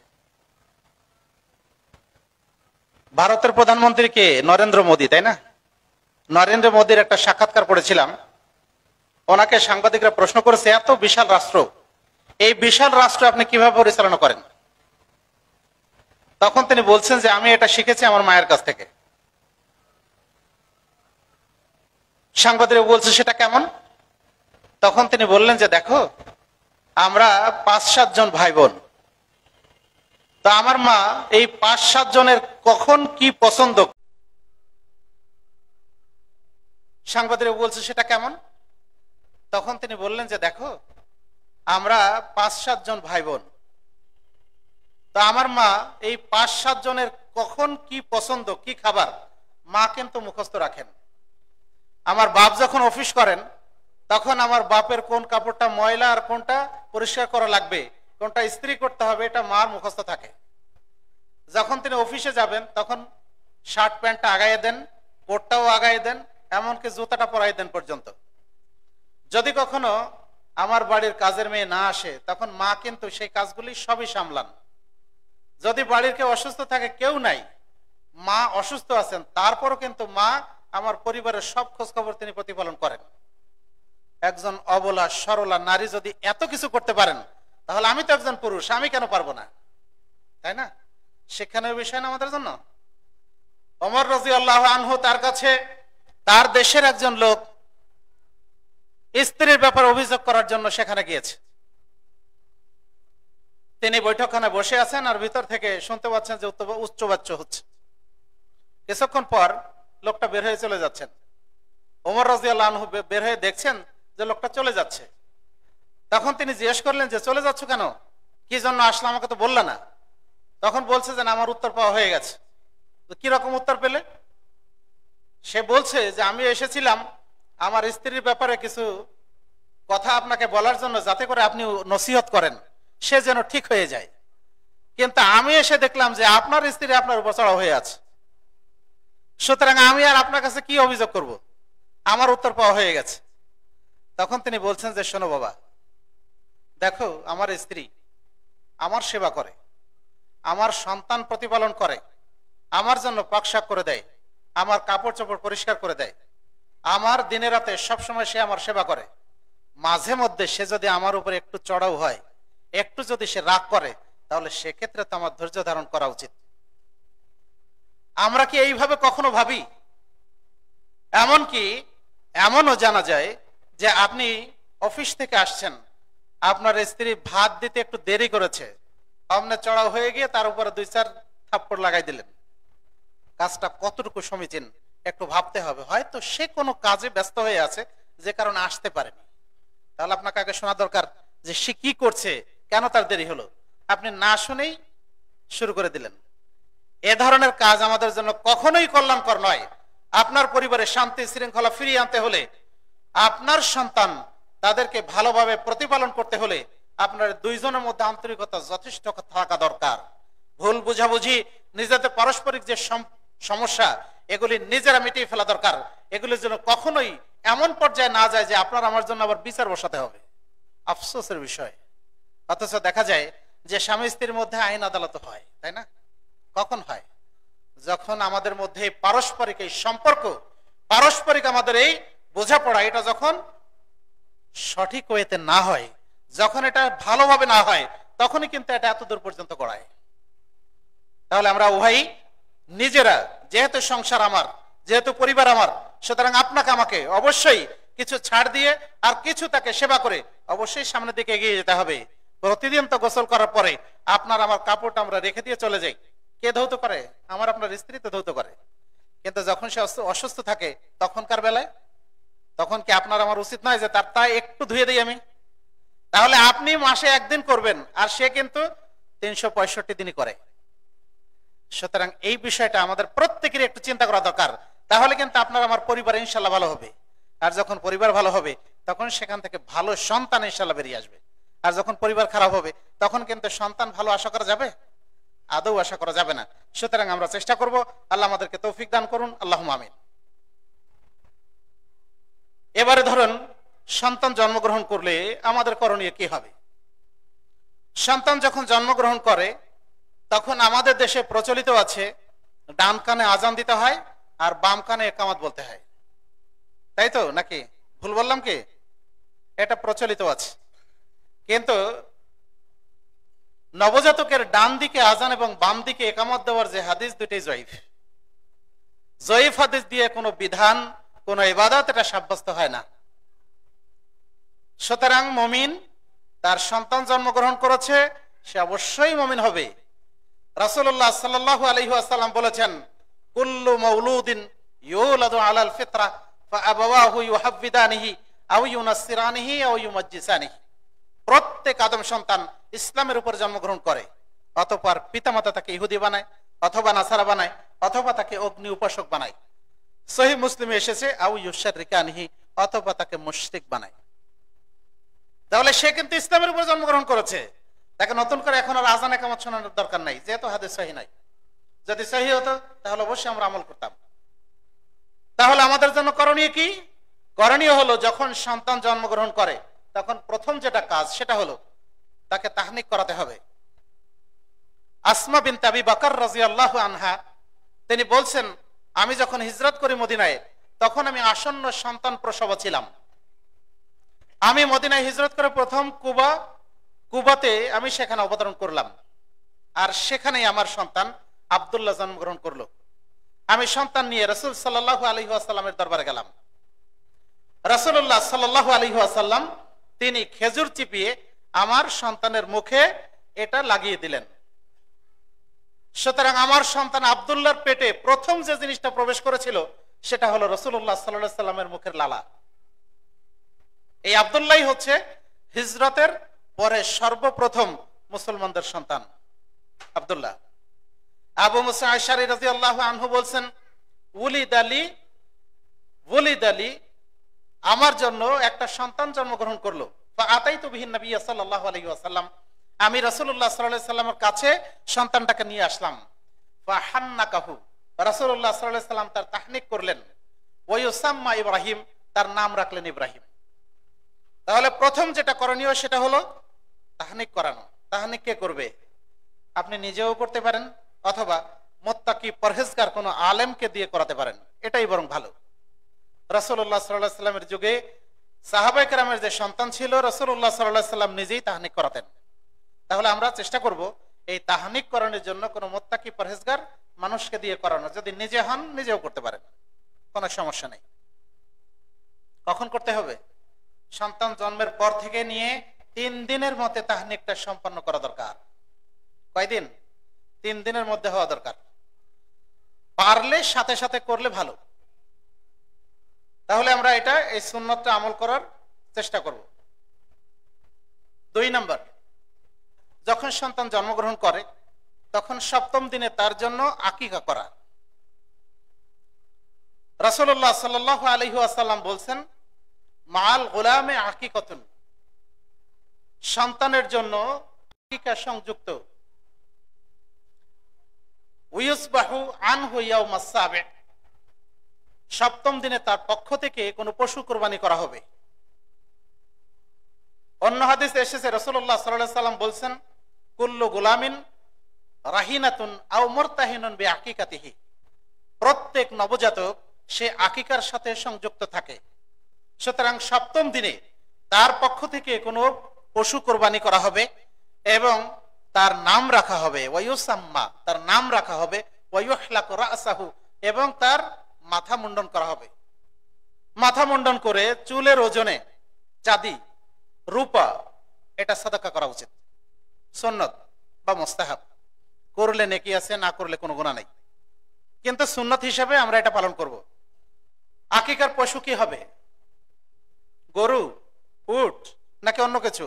ভারতের প্রধানমন্ত্রী কে? নরেন্দ্র মোদী, তাই না? নরেন্দ্র মোদীর একটা সাক্ষাৎকার পড়েছিলাম। ওনাকে সাংবাদিকরা প্রশ্ন করেছে, এত বিশাল রাষ্ট্র, এই বিশাল রাষ্ট্র আপনি কিভাবে পরিচালনা করেন? তখন তিনি বলছেন যে আমি এটা শিখেছি আমার মায়ের কাছ থেকে। সাংবাদিকরা বলছে সেটা কেমন? তখন তিনি বললেন যে দেখো, আমরা 5-7 জন ভাই বোন, তো আমার মা এই 5-7 জনের কখন কি পছন্দ। সাংবাদিকরা বলছে সেটা কেমন? তখন তিনি বললেন যে দেখো, আমরা 5-7 জন ভাই বোন, তো আমার মা এই 5-7 জনের কখন কি পছন্দ, কি খাবার মা কিন্তু মুখস্থ রাখেন। আমার বাপ যখন অফিস করেন তখন আমার বাপের কোন কাপড়টা ময়লা আর কোনটা পরিষ্কার করা লাগবে, কোনটা ইস্ত্রি করতে হবে, এটা মার মুখস্থ থাকে। যখন তিনি অফিসে যাবেন তখন শার্ট প্যান্টটা আগাইয়ে দেন, কোটটাও আগাইয়ে দেন, এমনকি জুতাটা পরাই দেন পর্যন্ত। যদি কখনো আমার বাড়ির কাজের মেয়ে না আসে তখন মা কিন্তু সেই কাজগুলি সবই সামলান। যদি বাড়ির কেউ অসুস্থ থাকে, কেউ নাই, মা অসুস্থ আছেন, তারপরও কিন্তু মা আমার পরিবারের সব খোঁজ খবর তিনি প্রতিপালন করেন। একজন অবলা সরলা নারী যদি এত কিছু করতে পারেন, তাহলে আমি তো একজন পুরুষ, আমি কেন পারবো না? তাই না? শিক্ষণীয় বিষয় না আমাদের জন্য। ওমর রাদিয়াল্লাহু আনহু, তার কাছে তার দেশের একজন লোক স্ত্রীর ব্যাপারে অভিযোগ করার জন্য সেখানে গিয়েছে। তিনি বৈঠকখানে বসে আছেন আর ভিতর থেকে শুনতে পাচ্ছেন যে উচ্চবাচ্য হচ্ছে। কিছুক্ষণ পর লোকটা বের হয়ে চলে যাচ্ছেন। ওমর রাদিয়াল্লাহু আনহু বের হয়ে দেখছেন যে লোকটা চলে যাচ্ছে। তখন তিনি জিজ্ঞেস করলেন যে চলে যাচ্ছ কেন, কি জন্য আসলে আমাকে তো বললা না? তখন বলছে যে আমার উত্তর পাওয়া হয়ে গেছে। কি রকম উত্তর পেলে? সে বলছে যে আমি এসেছিলাম আমার স্ত্রীর ব্যাপারে কিছু কথা আপনাকে বলার জন্য, যাতে করে আপনি নসিহত করেন, সে যেন ঠিক হয়ে যায়। কিন্তু আমি এসে দেখলাম যে আপনার স্ত্রী আপনার উপর চড়াও হয়ে আছে, সুতরাং আমি আর আপনার কাছে কি অভিযোগ করব? আমার উত্তর পাওয়া হয়ে গেছে। তখন তিনি বলছেন যে শোনো বাবা, দেখো আমার স্ত্রী আমার সেবা করে, আমার সন্তান প্রতিপালন করে, আমার জন্য পাকশাক করে দেয়, আমার কাপড় চোপড় পরিষ্কার করে দেয়, আমার দিনে রাতে সবসময় সে আমার সেবা করে। মাঝে মধ্যে সে যদি আমার উপরে একটু চড়াও হয়, একটু যদি সে রাগ করে, তাহলে সেক্ষেত্রে তো আমার ধৈর্য ধারণ করা উচিত। আমরা কি এইভাবে কখনো ভাবি? এমনকি এমনও জানা যায় যে আপনি অফিস থেকে আসছেন, আপনার স্ত্রী ভাত দিতে একটু দেরি করেছে, আপনি চড়াও হয়ে গিয়ে তার উপরে 2-4 থাপ্পড় লাগাই দিলেন। কাজটা কতটুকু সমীচীন একটু ভাবতে হবে। হয়তো সে কোনো কাজে ব্যস্ত হয়ে আছে যে কারণে আসতে পারেনি। তাহলে আপনাকে আগে শোনা দরকার যে সে কি করছে, কেন তার দেরি হলো। আপনি না শুনেই শুরু করে দিলেন। এ ধরনের কাজ আমাদের জন্য কখনোই কল্যাণকর নয়। আপনার পরিবারে শান্তি শৃঙ্খলা ফিরিয়ে আনতে হলে, আপনার সন্তান তাদেরকে ভালোভাবে প্রতিপালন করতে হলে আপনার দুইজনের মধ্যে আন্তরিকতা যথেষ্ট থাকা দরকার। ভুল বুঝাবুঝি, নিজেদের পারস্পরিক যে সমস্যা, এগুলি নিজেরা মিটিয়ে ফেলা দরকার। এগুলির জন্য কখনোই এমন পর্যায়ে না যায় যে আপনার আমার জন্য আবার বিচার বসাতে হবে। আফসোসের বিষয়। অথচ দেখা যায় যে স্বামী স্ত্রীর মধ্যে আইন আদালত হয়, তাই না? কখন হয়? যখন আমাদের মধ্যে পারস্পরিক এই সম্পর্ক, পারস্পরিক আমাদের এই বোঝাপড়া, এটা যখন সঠিক ওয়েতে না হয়, যখন এটা ভালোভাবে না হয়, তখনই কিন্তু এটা এত দূর পর্যন্ত গড়ায়। তাহলে আমরা উভয়ই নিজেরা, যেহেতু সংসার আমার, যেহেতু পরিবার আমার, সুতরাং আপনাকে আমাকে অবশ্যই কিছু ছাড় দিয়ে আর কিছু তাকে সেবা করে অবশ্যই সামনের দিকে এগিয়ে যেতে হবে। প্রতিদিন তো গোসল করার পরে আপনার আমার কাপড়টা আমরা রেখে দিয়ে চলে যাই। কে ধৌত করে? আমার আপনার স্ত্রী তো ধৌত করে। কিন্তু যখন সে অসুস্থ থাকে তখনকার বেলায়, তখন কি আপনার আমার উচিত নয় যে তাই একটু ধুয়ে দিই আমি? তাহলে আপনি মাসে একদিন করবেন আর সে কিন্তু 365 দিনই করে। সুতরাং এই বিষয়টা আমাদের প্রত্যেকেরই একটু চিন্তা করা দরকার তাহলে কিন্তু আপনার আমার পরিবার ইনশাল্লাহ ভালো হবে। আর যখন পরিবার ভালো হবে তখন সেখান থেকে ভালো সন্তান ইনশাল্লাহ বেরিয়ে আসবে। আর যখন পরিবার খারাপ হবে তখন কিন্তু সন্তান ভালো আশা করা যাবে? আদৌ আশা করা যাবে না। সুতরাং আমরা চেষ্টা করব, আল্লাহ আমাদেরকে তৌফিক দান করুন, আল্লাহুম্মা আমিন। এবারে ধরুন সন্তান জন্মগ্রহণ করলে আমাদের করণীয় কি হবে? সন্তান যখন জন্মগ্রহণ করে তখন আমাদের দেশে প্রচলিত আছে ডান কানে আজান দিতে হয় আর বাম কানে একামত বলতে হয়, তাই তো নাকি ভুল বললাম কি? এটা প্রচলিত আছে। কিন্তু নবজাতকের ডান দিকে আজান এবং বাম দিকে একামত দেওয়ার যে হাদিস, দুটোই জয়ীফ। জয়ীফ হাদিস দিয়ে কোনো বিধান, কোনো ইবাদত এটা সাব্যস্ত হয় না। সুতরাং মুমিন তার সন্তান জন্মগ্রহণ করেছে, সে অবশ্যই মুমিন হবে। রাসূলুল্লাহ সাল্লাল্লাহু আলাইহি ওয়াসাল্লাম বলেছেন, কুল্লু মাউলুদিন ইউলাদু আলাল ফিতরা ফাআবাওয়াহু ইউহাব্বিদানিহি আও ইউনাসসিরানিহি আও ইউমাজ্জিসানিহি। প্রত্যেক আদম সন্তান ইসলামের উপর জন্মগ্রহণ করে, অতঃপর পিতামাতা তাকে ইহুদি বানায় অথবা নাসারা বানায় অথবা তাকে অগ্নি উপাসক বানায়। সহিহ মুসলিমে এসেছে আও ইউশরিকানিহি, অথবা তাকে মুশরিক বানায়। তাহলে সে কিন্তু ইসলামের উপর জন্মগ্রহণ করেছে, তাকে নতুন করে এখন আর আজান একামত শোনানোর দরকার নাই, যেহেতু হাদিস সহিহ নাই। যদি সহিহ হতো তাহলে অবশ্যই আমরা আমল করতাম। তাহলে আমাদের জন্য করণীয় কি? করণীয় হলো যখন সন্তান জন্মগ্রহণ করে তখন প্রথম যেটা কাজ সেটা হলো তাকে তাহনিক করাতে হবে। আসমা বিনত আবি বকর রাদিয়াল্লাহু আনহা তিনি বলছেন, আমি যখন হিজরত করি মদিনায় তখন আমি আসন্ন সন্তান প্রসব ছিলাম। আমি মদিনায় হিজরত করে প্রথম কুবাতে আমি সেখানে অবতরণ করলাম, আর সেখানেই আমার সন্তান আব্দুল্লাহ জন্মগ্রহণ করলো। আমি সন্তান নিয়ে রাসূল সাল্লাল্লাহু আলাইহি ওয়াসাল্লামের দরবারে গেলাম। রাসূলুল্লাহ সাল্লাল্লাহু আলাইহি ওয়াসাল্লাম তিনি খেজুর চিপিয়ে আমার সন্তানের মুখে এটা লাগিয়ে দিলেন। সুতরাং আমার সন্তান আব্দুল্লাহর পেটে প্রথম যে জিনিসটা প্রবেশ করেছিল সেটা হলো রাসূলুল্লাহ সাল্লাল্লাহু আলাইহি ওয়াসাল্লামের মুখের লালা। এই আব্দুল্লাহ হচ্ছে হিজরতের পরে সর্বপ্রথম মুসলমানদের সন্তান আব্দুল্লাহ। আবু মুসা আশআরী রাদিয়াল্লাহু আনহু বলছেন, ওয়ালিদালি আমার জন্য একটা সন্তান জন্মগ্রহণ করলো। ফাআতাইতু বিহিন নবী সাল্লাল্লাহু আলাইহি ওয়াসাল্লাম, আমি রাসূলুল্লাহ সাল্লাল্লাহু আলাইহি ওয়াসাল্লামের কাছে সন্তানটাকে নিয়ে আসলাম। ফাহান্নাকাহু, রাসূলুল্লাহ সাল্লাল্লাহু আলাইহি ওয়াসাল্লাম তার তাহনিক করলেন। ওয়া ইউসাম্মা ইব্রাহিম, তার নাম রাখলেন ইব্রাহিম। তাহলে প্রথম যেটা করণীয় সেটা হলো তাহনিক করানো। তাহনিক কে করবে? আপনি নিজেও করতে পারেন অথবা মুত্তাকি পরহেজগার কোনো আলেমকে দিয়ে করাতে পারেন, এটাই বরং ভালো। রাসূলুল্লাহ সাল্লাল্লাহু আলাইহি ওয়াসাল্লামের যুগে সাহাবায়ে কেরামের যে সন্তান ছিল রাসূলুল্লাহ সাল্লাল্লাহু আলাইহি ওয়াসাল্লাম নিজেই তাহনিক করাতেন। তাহলে আমরা চেষ্টা করব এই তাহনিক করানোর জন্য কোনো মুত্তাকি পরহেজগার মানুষকে দিয়ে করানো। যদি নিজে হন নিজেও করতে পারেন, কোনো সমস্যা নেই। কখন করতে হবে? সন্তান জন্মের পর থেকে নিয়ে 3 দিনের মধ্যে তাহনিকটা সম্পন্ন করা দরকার। কয়দিন? 3 দিনের মধ্যে হওয়া দরকার। পারলে সাথে সাথে করলে ভালো। তাহলে আমরা এই সুন্নতটা আমল করার চেষ্টা করব। 2 নাম্বার, যখন সন্তান জন্মগ্রহণ করে তখন 7ম দিনে তার জন্য আকিকা করা। রাসূলুল্লাহ সাল্লাল্লাহু আলাইহি ওয়াসাল্লাম বলছেন, মাল গোলামে আকিকাতুন, সন্তানের জন্য আকিকা সংযুক্ত। উয়ুসবাহু আনহু ইয়াউমাস সাবি, 7ম দিনে তার পক্ষ থেকে কোনো পশু কুরবানি করা হবে। অন্য হাদিসে এসেছে রাসূলুল্লাহ সাল্লাল্লাহু আলাইহি ওয়াসাল্লাম বলছেন, কুল্লু গোলামিন রাহিনাতুন আও মুরতাহিনুন বিআকিকাতিহি, প্রত্যেক নবজাতক সে আকিকার সাথে সংযুক্ত থাকে। সুতরাং 7ম দিনে তার পক্ষ থেকে কোনো পশু কোরবানি করা হবে এবং তার নাম রাখা হবে, ওয়ায়ুসাম্মা, তার নাম রাখা হবে, ওয়ায়ুহলাকু রাসাহু, এবং তার মাথা মুন্ডন করা হবে। মাথা মুন্ডন করে চুলের ওজনে চাঁদি রূপা এটা সাদাকা করা উচিত, সুন্নত বা মুস্তাহাব। করলে নেকি আছে, না করলে কোনো গুনাহ নেই, কিন্তু সুন্নত হিসেবে আমরা এটা পালন করব। আকিকার পশু কি হবে? গরু, উট নাকি অন্য কিছু?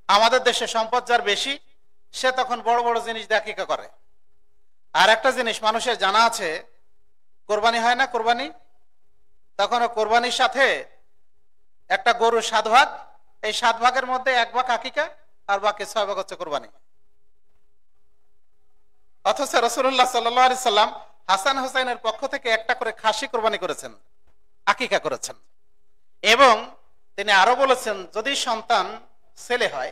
আমাদের দেশে সম্পদ যার বেশি সে তখন বড় বড় জিনিস দিয়ে আকিকা করে। আর একটা জিনিস মানুষের জানা আছে, কোরবানি হয় না, কোরবানি, তখন কোরবানির সাথে একটা গরু 7 ভাগ, এই 7 ভাগের মধ্যে 1 ভাগ আকিকা আর বাকি 6 ভাগ হচ্ছে কোরবানি। অথচ রাসূলুল্লাহ সাল্লাল্লাহু আলাইহি সাল্লাম হাসান হুসাইনের পক্ষ থেকে একটা করে খাসি কোরবানি করেছেন, আকিকা করেছেন। এবং তিনি আরো বলেছেন, যদি সন্তান ছেলে হয়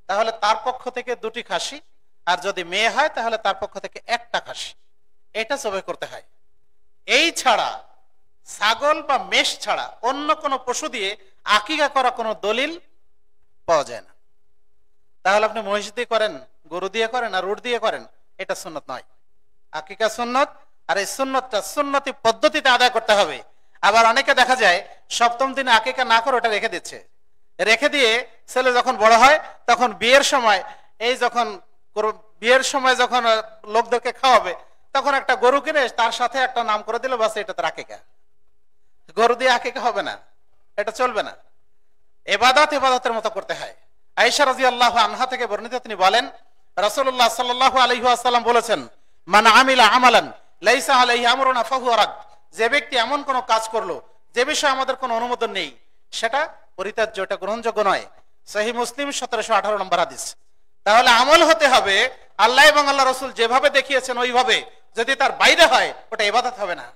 তাহলে তার পক্ষ থেকে 2টি খাসি, আর যদি মেয়ে হয় তাহলে তার পক্ষ থেকে 1টা খাসি, এটা জবাই করতে হয়। এই ছাড়া ছাগল বা মেষ ছাড়া অন্য কোনো পশু দিয়ে আকিকা করা কোনো দলিল পাওয়া যায় না। তাহলে আপনি মহিষ দিয়ে করেন, গরু দিয়ে করেন আর উট দিয়ে করেন, এটা সুন্নত নয়। আকিকা সুন্নত, আর এই সুন্নতটা সুন্নতি পদ্ধতিতে আদায় করতে হবে। আবার অনেকে দেখা যায় 7ম দিনে আকিকা না করে ওটা রেখে দিচ্ছে, রেখে দিয়ে ছেলে যখন বড় হয় তখন বিয়ের সময় যখন লোকদেরকে খাওয়াবে তখন একটা গরু কিনে তার সাথে একটা নাম করে দিল, বাস এটা তার আকিকা। গরু দিয়ে আকিকা হবে না, এটা চলবে না। ইবাদতের মতো করতে হয়। আয়েশা রাদিয়াল্লাহু আনহা থেকে বর্ণিত, তিনি বলেন রাসূলুল্লাহ সাল্লাল্লাহু আলাইহি ওয়াসাল্লাম বলেছেন, মান আমিলা আমালান লাইসা আলাইহি আমরুনা ফাহুয়া রাদ, যে ব্যক্তি এমন কোন কাজ করলো যে বিষয়ে আমাদের কোনো অনুমোদন নেই সেটা পরিত্যাজ্য, এটা গ্রহণযোগ্য নয়। সহিহ মুসলিম 1718 নম্বর হাদিস। তাহলে আমল হতে হবে আল্লাহ এবং আল্লাহ রাসূল যেভাবে দেখিয়েছেন ওইভাবে, যদি তার বাইরে হয় ওটা ইবাদত হবে না,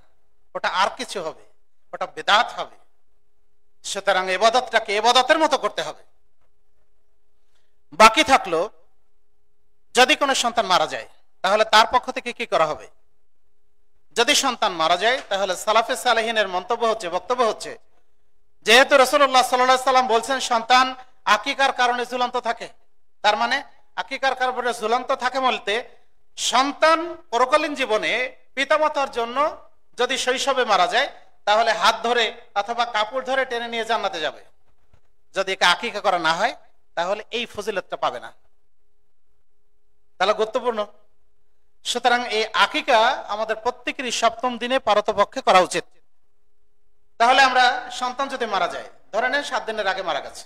ওটা আর কিছু হবে, ওটা বিদআত হবে। সুতরাং ইবাদতটাকে ইবাদতের মতো করতে হবে। বাকি থাকলো যদি কোনো সন্তান মারা যায় তাহলে তার পক্ষ থেকে কি করা হবে? যদি সন্তান মারা যায় তাহলে সালাফে সালেহিনের বক্তব্য হচ্ছে, যেহেতু রাসূলুল্লাহ সাল্লাল্লাহু আলাইহি সাল্লাম বলছেন সন্তান আকিকার কারণে ঝুলন্ত থাকে, তার মানে আকিকার কারণে ঝুলন্ত থাকে বলতে সন্তান পরকালীন জীবনে পিতামাতার জন্য যদি শৈশবে মারা যায় তাহলে হাত ধরে অথবা কাপড় ধরে টেনে নিয়ে জান্নাতে যাবে। যদি একে আকিকা করা না হয় তাহলে এই ফজিলতটা পাবে না। তাহলে গুরুত্বপূর্ণ। সুতরাং এই আকিকা আমাদের প্রত্যেকেরই 7ম দিনে পারতপক্ষে করা উচিত। তাহলে আমরা সন্তান যদি মারা যায়, ধরে নেন 7 দিনের আগে মারা গেছে,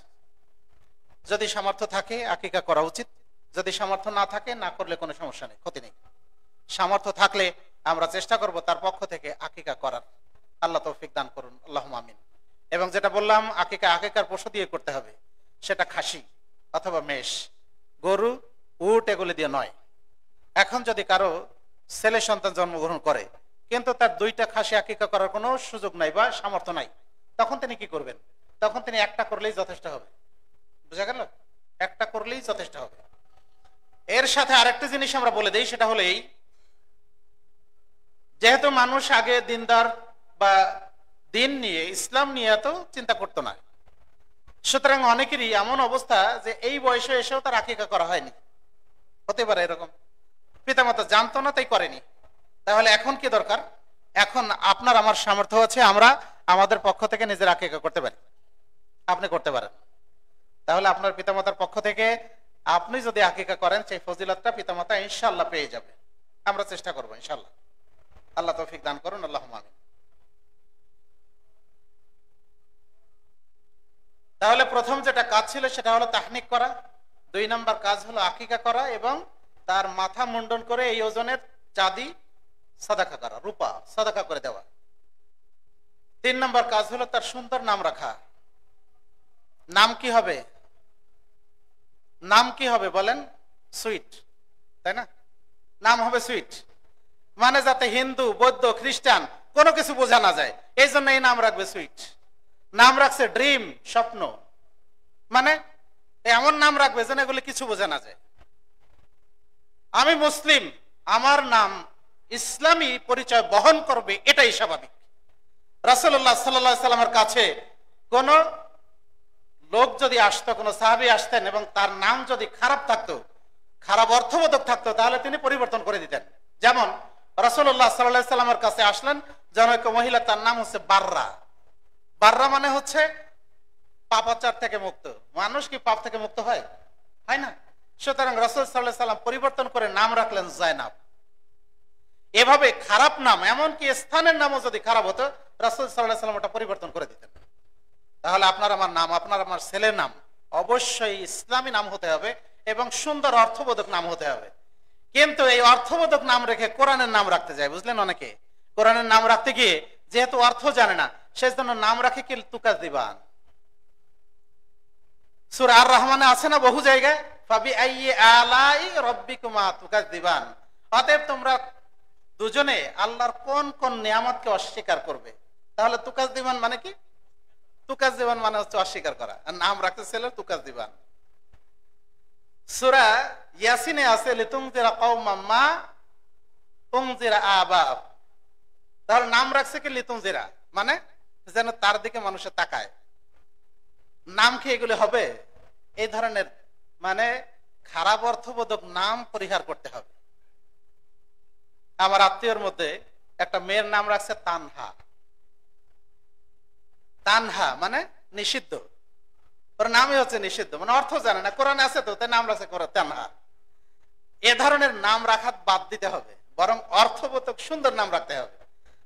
যদি সামর্থ্য থাকে আকিকা করা উচিত, যদি সামর্থ্য না থাকে না করলে কোনো সমস্যা নেই, ক্ষতি নেই। সামর্থ্য থাকলে আমরা চেষ্টা করব তার পক্ষ থেকে আকিকা করার। আল্লাহ তৌফিক দান করুন, আল্লাহুম্মা আমিন। এবং যেটা বললাম আকিকার পশু দিয়ে করতে হবে, সেটা খাসি অথবা মেষ, গরু, উট এগুলি দিয়ে নয়। এখন যদি কারো ছেলে সন্তান জন্মগ্রহণ করে কিন্তু তার 2টা খাসি আকিকা করার কোনো সুযোগ নাই বা সামর্থ্য নাই, তখন তিনি কি করবেন? তখন তিনি একটা করলেই যথেষ্ট হবে। বুঝা গেল? একটা করলেই যথেষ্ট হবে। এর সাথে আরেকটা জিনিস আমরা বলে দেই, সেটা হলো এই, যেহেতু মানুষ আগে দিনদার বা দিন নিয়ে, ইসলাম নিয়ে এত চিন্তা করতো না, সুতরাং অনেকেরই এমন অবস্থা যে এই বয়সে এসেও তার আকিকা করা হয়নি। হতে পারে এরকম, পিতামাতা জানতো না তাই করেনি। তাহলে এখন কি দরকার? এখন আপনার আমার সামর্থ্য আছে, আমরা আমাদের পক্ষ থেকে নিজের আকিকা করতে পারি, আপনি করতে পারেন। তাহলে আপনার পিতামাতার পক্ষ থেকে আপনি যদি আকিকা করেন সেই ফজিলতটা পিতামাতা ইনশাআল্লাহ পেয়ে যাবে। আমরা চেষ্টা করবো ইনশাআল্লাহ। আল্লাহ তৌফিক দান করুন, আল্লাহুম্মা আমিন। তাহলে প্রথম যেটা কাজ ছিল সেটা হলো তাহনিক করা, 2 নম্বর কাজ হলো আকিকা করা এবং তার মাথা মুন্ডন করে এই ওজনের চাঁদি সাদাকা করা, রূপা সাদাকা করে দেওয়া। 3 নম্বর কাজ হলো তার সুন্দর নাম রাখা। নাম কি হবে? নাম কি হবে বলেন? সুইট, তাই না? নাম হবে সুইট, মানে যাতে হিন্দু, বৌদ্ধ, খ্রিস্টান কোনো কিছু বোঝা না যায়, এই জন্য এই নাম রাখবে সুইট। নাম রাখছে ড্রিম, স্বপ্ন, মানে এমন নাম রাখবে যেন এগুলো কিছু বোঝা না যায়। আমি মুসলিম, আমার নাম ইসলামী পরিচয় বহন করবে, এটাই স্বাভাবিক। রাসূলুল্লাহ সাল্লাল্লাহু আলাইহি সাল্লামের কাছে কোন লোক যদি আসতো, কোন সাহাবী আসতেন এবং তার নাম যদি খারাপ থাকতো, খারাপ অর্থবোধক থাকতো, তাহলে তিনি পরিবর্তন করে দিতেন। যেমন রাসূলুল্লাহ সাল্লাল্লাহু আলাইহি সাল্লামের কাছে আসলেন জনৈক মহিলা, তার নাম হচ্ছে বাররা। বাররা মানে হচ্ছে পাপাচার থেকে মুক্ত। মানুষ কি পাপ থেকে মুক্ত হয়? হয় না। সুতরাং রাসূল সাল্লাল্লাহু আলাইহি সাল্লাম পরিবর্তন করে নাম রাখলেন জায়নাব। এভাবে খারাপ নাম, এমনকি স্থানের নামও যদি খারাপ হতো, রাসূল সাল্লাল্লাহু আলাইহি সাল্লাম ওটা পরিবর্তন করে দিতেন। তাহলে আপনার আমার নাম, আপনার আমার ছেলের নাম অবশ্যই ইসলামী নাম হতে হবে এবং সুন্দর অর্থবোধক নাম হতে হবে। কিন্তু এই অর্থবোধক নাম রেখে কোরআনের নাম রাখতে যায়, বুঝলেন? অনেকে কোরআনের নাম রাখতে গিয়ে যেহেতু অর্থ জানে না, সেজন্য নাম রাখে কি তুকাজ্জিবান। সূরা আর রহমানে আছে না বহু জায়গায়, ফাবি আইয়ি আলাই রাব্বিকুমা তুকাজ্জিবান। অতএব তোমরা দুজনে আল্লাহর কোন কোন নিয়ামতকে অস্বীকার করবে। তাহলে তুকাজ্জিবান মানে কি? তুকাজ্জিবান মানে হচ্ছে অস্বীকার করা, আর নাম রাখতে ছিল তুকাজ্জিবান। সূরা ইয়াসিনে আছে লিতুনজিরা কওমান মা তুনজিরা আবাব। তাহলে নাম রাখছে কি লিতুনজিরা, মানে যেন তার দিকে মানুষে তাকায়। নাম কি এগুলি হবে? এই ধরনের মানে খারাপ অর্থবোধক নাম পরিহার করতে হবে। আমার আত্মীয়র মধ্যে একটা মেয়ের নাম রাখছে তানহা। তানহা মানে নিষিদ্ধ, ওর নামই হচ্ছে নিষিদ্ধ, মানে অর্থ জানে না, কোরআনে আছে তো তাই নাম রাখছে তানহা। এ ধরনের নাম রাখা বাদ দিতে হবে, বরং অর্থবোধক সুন্দর নাম রাখতে হবে।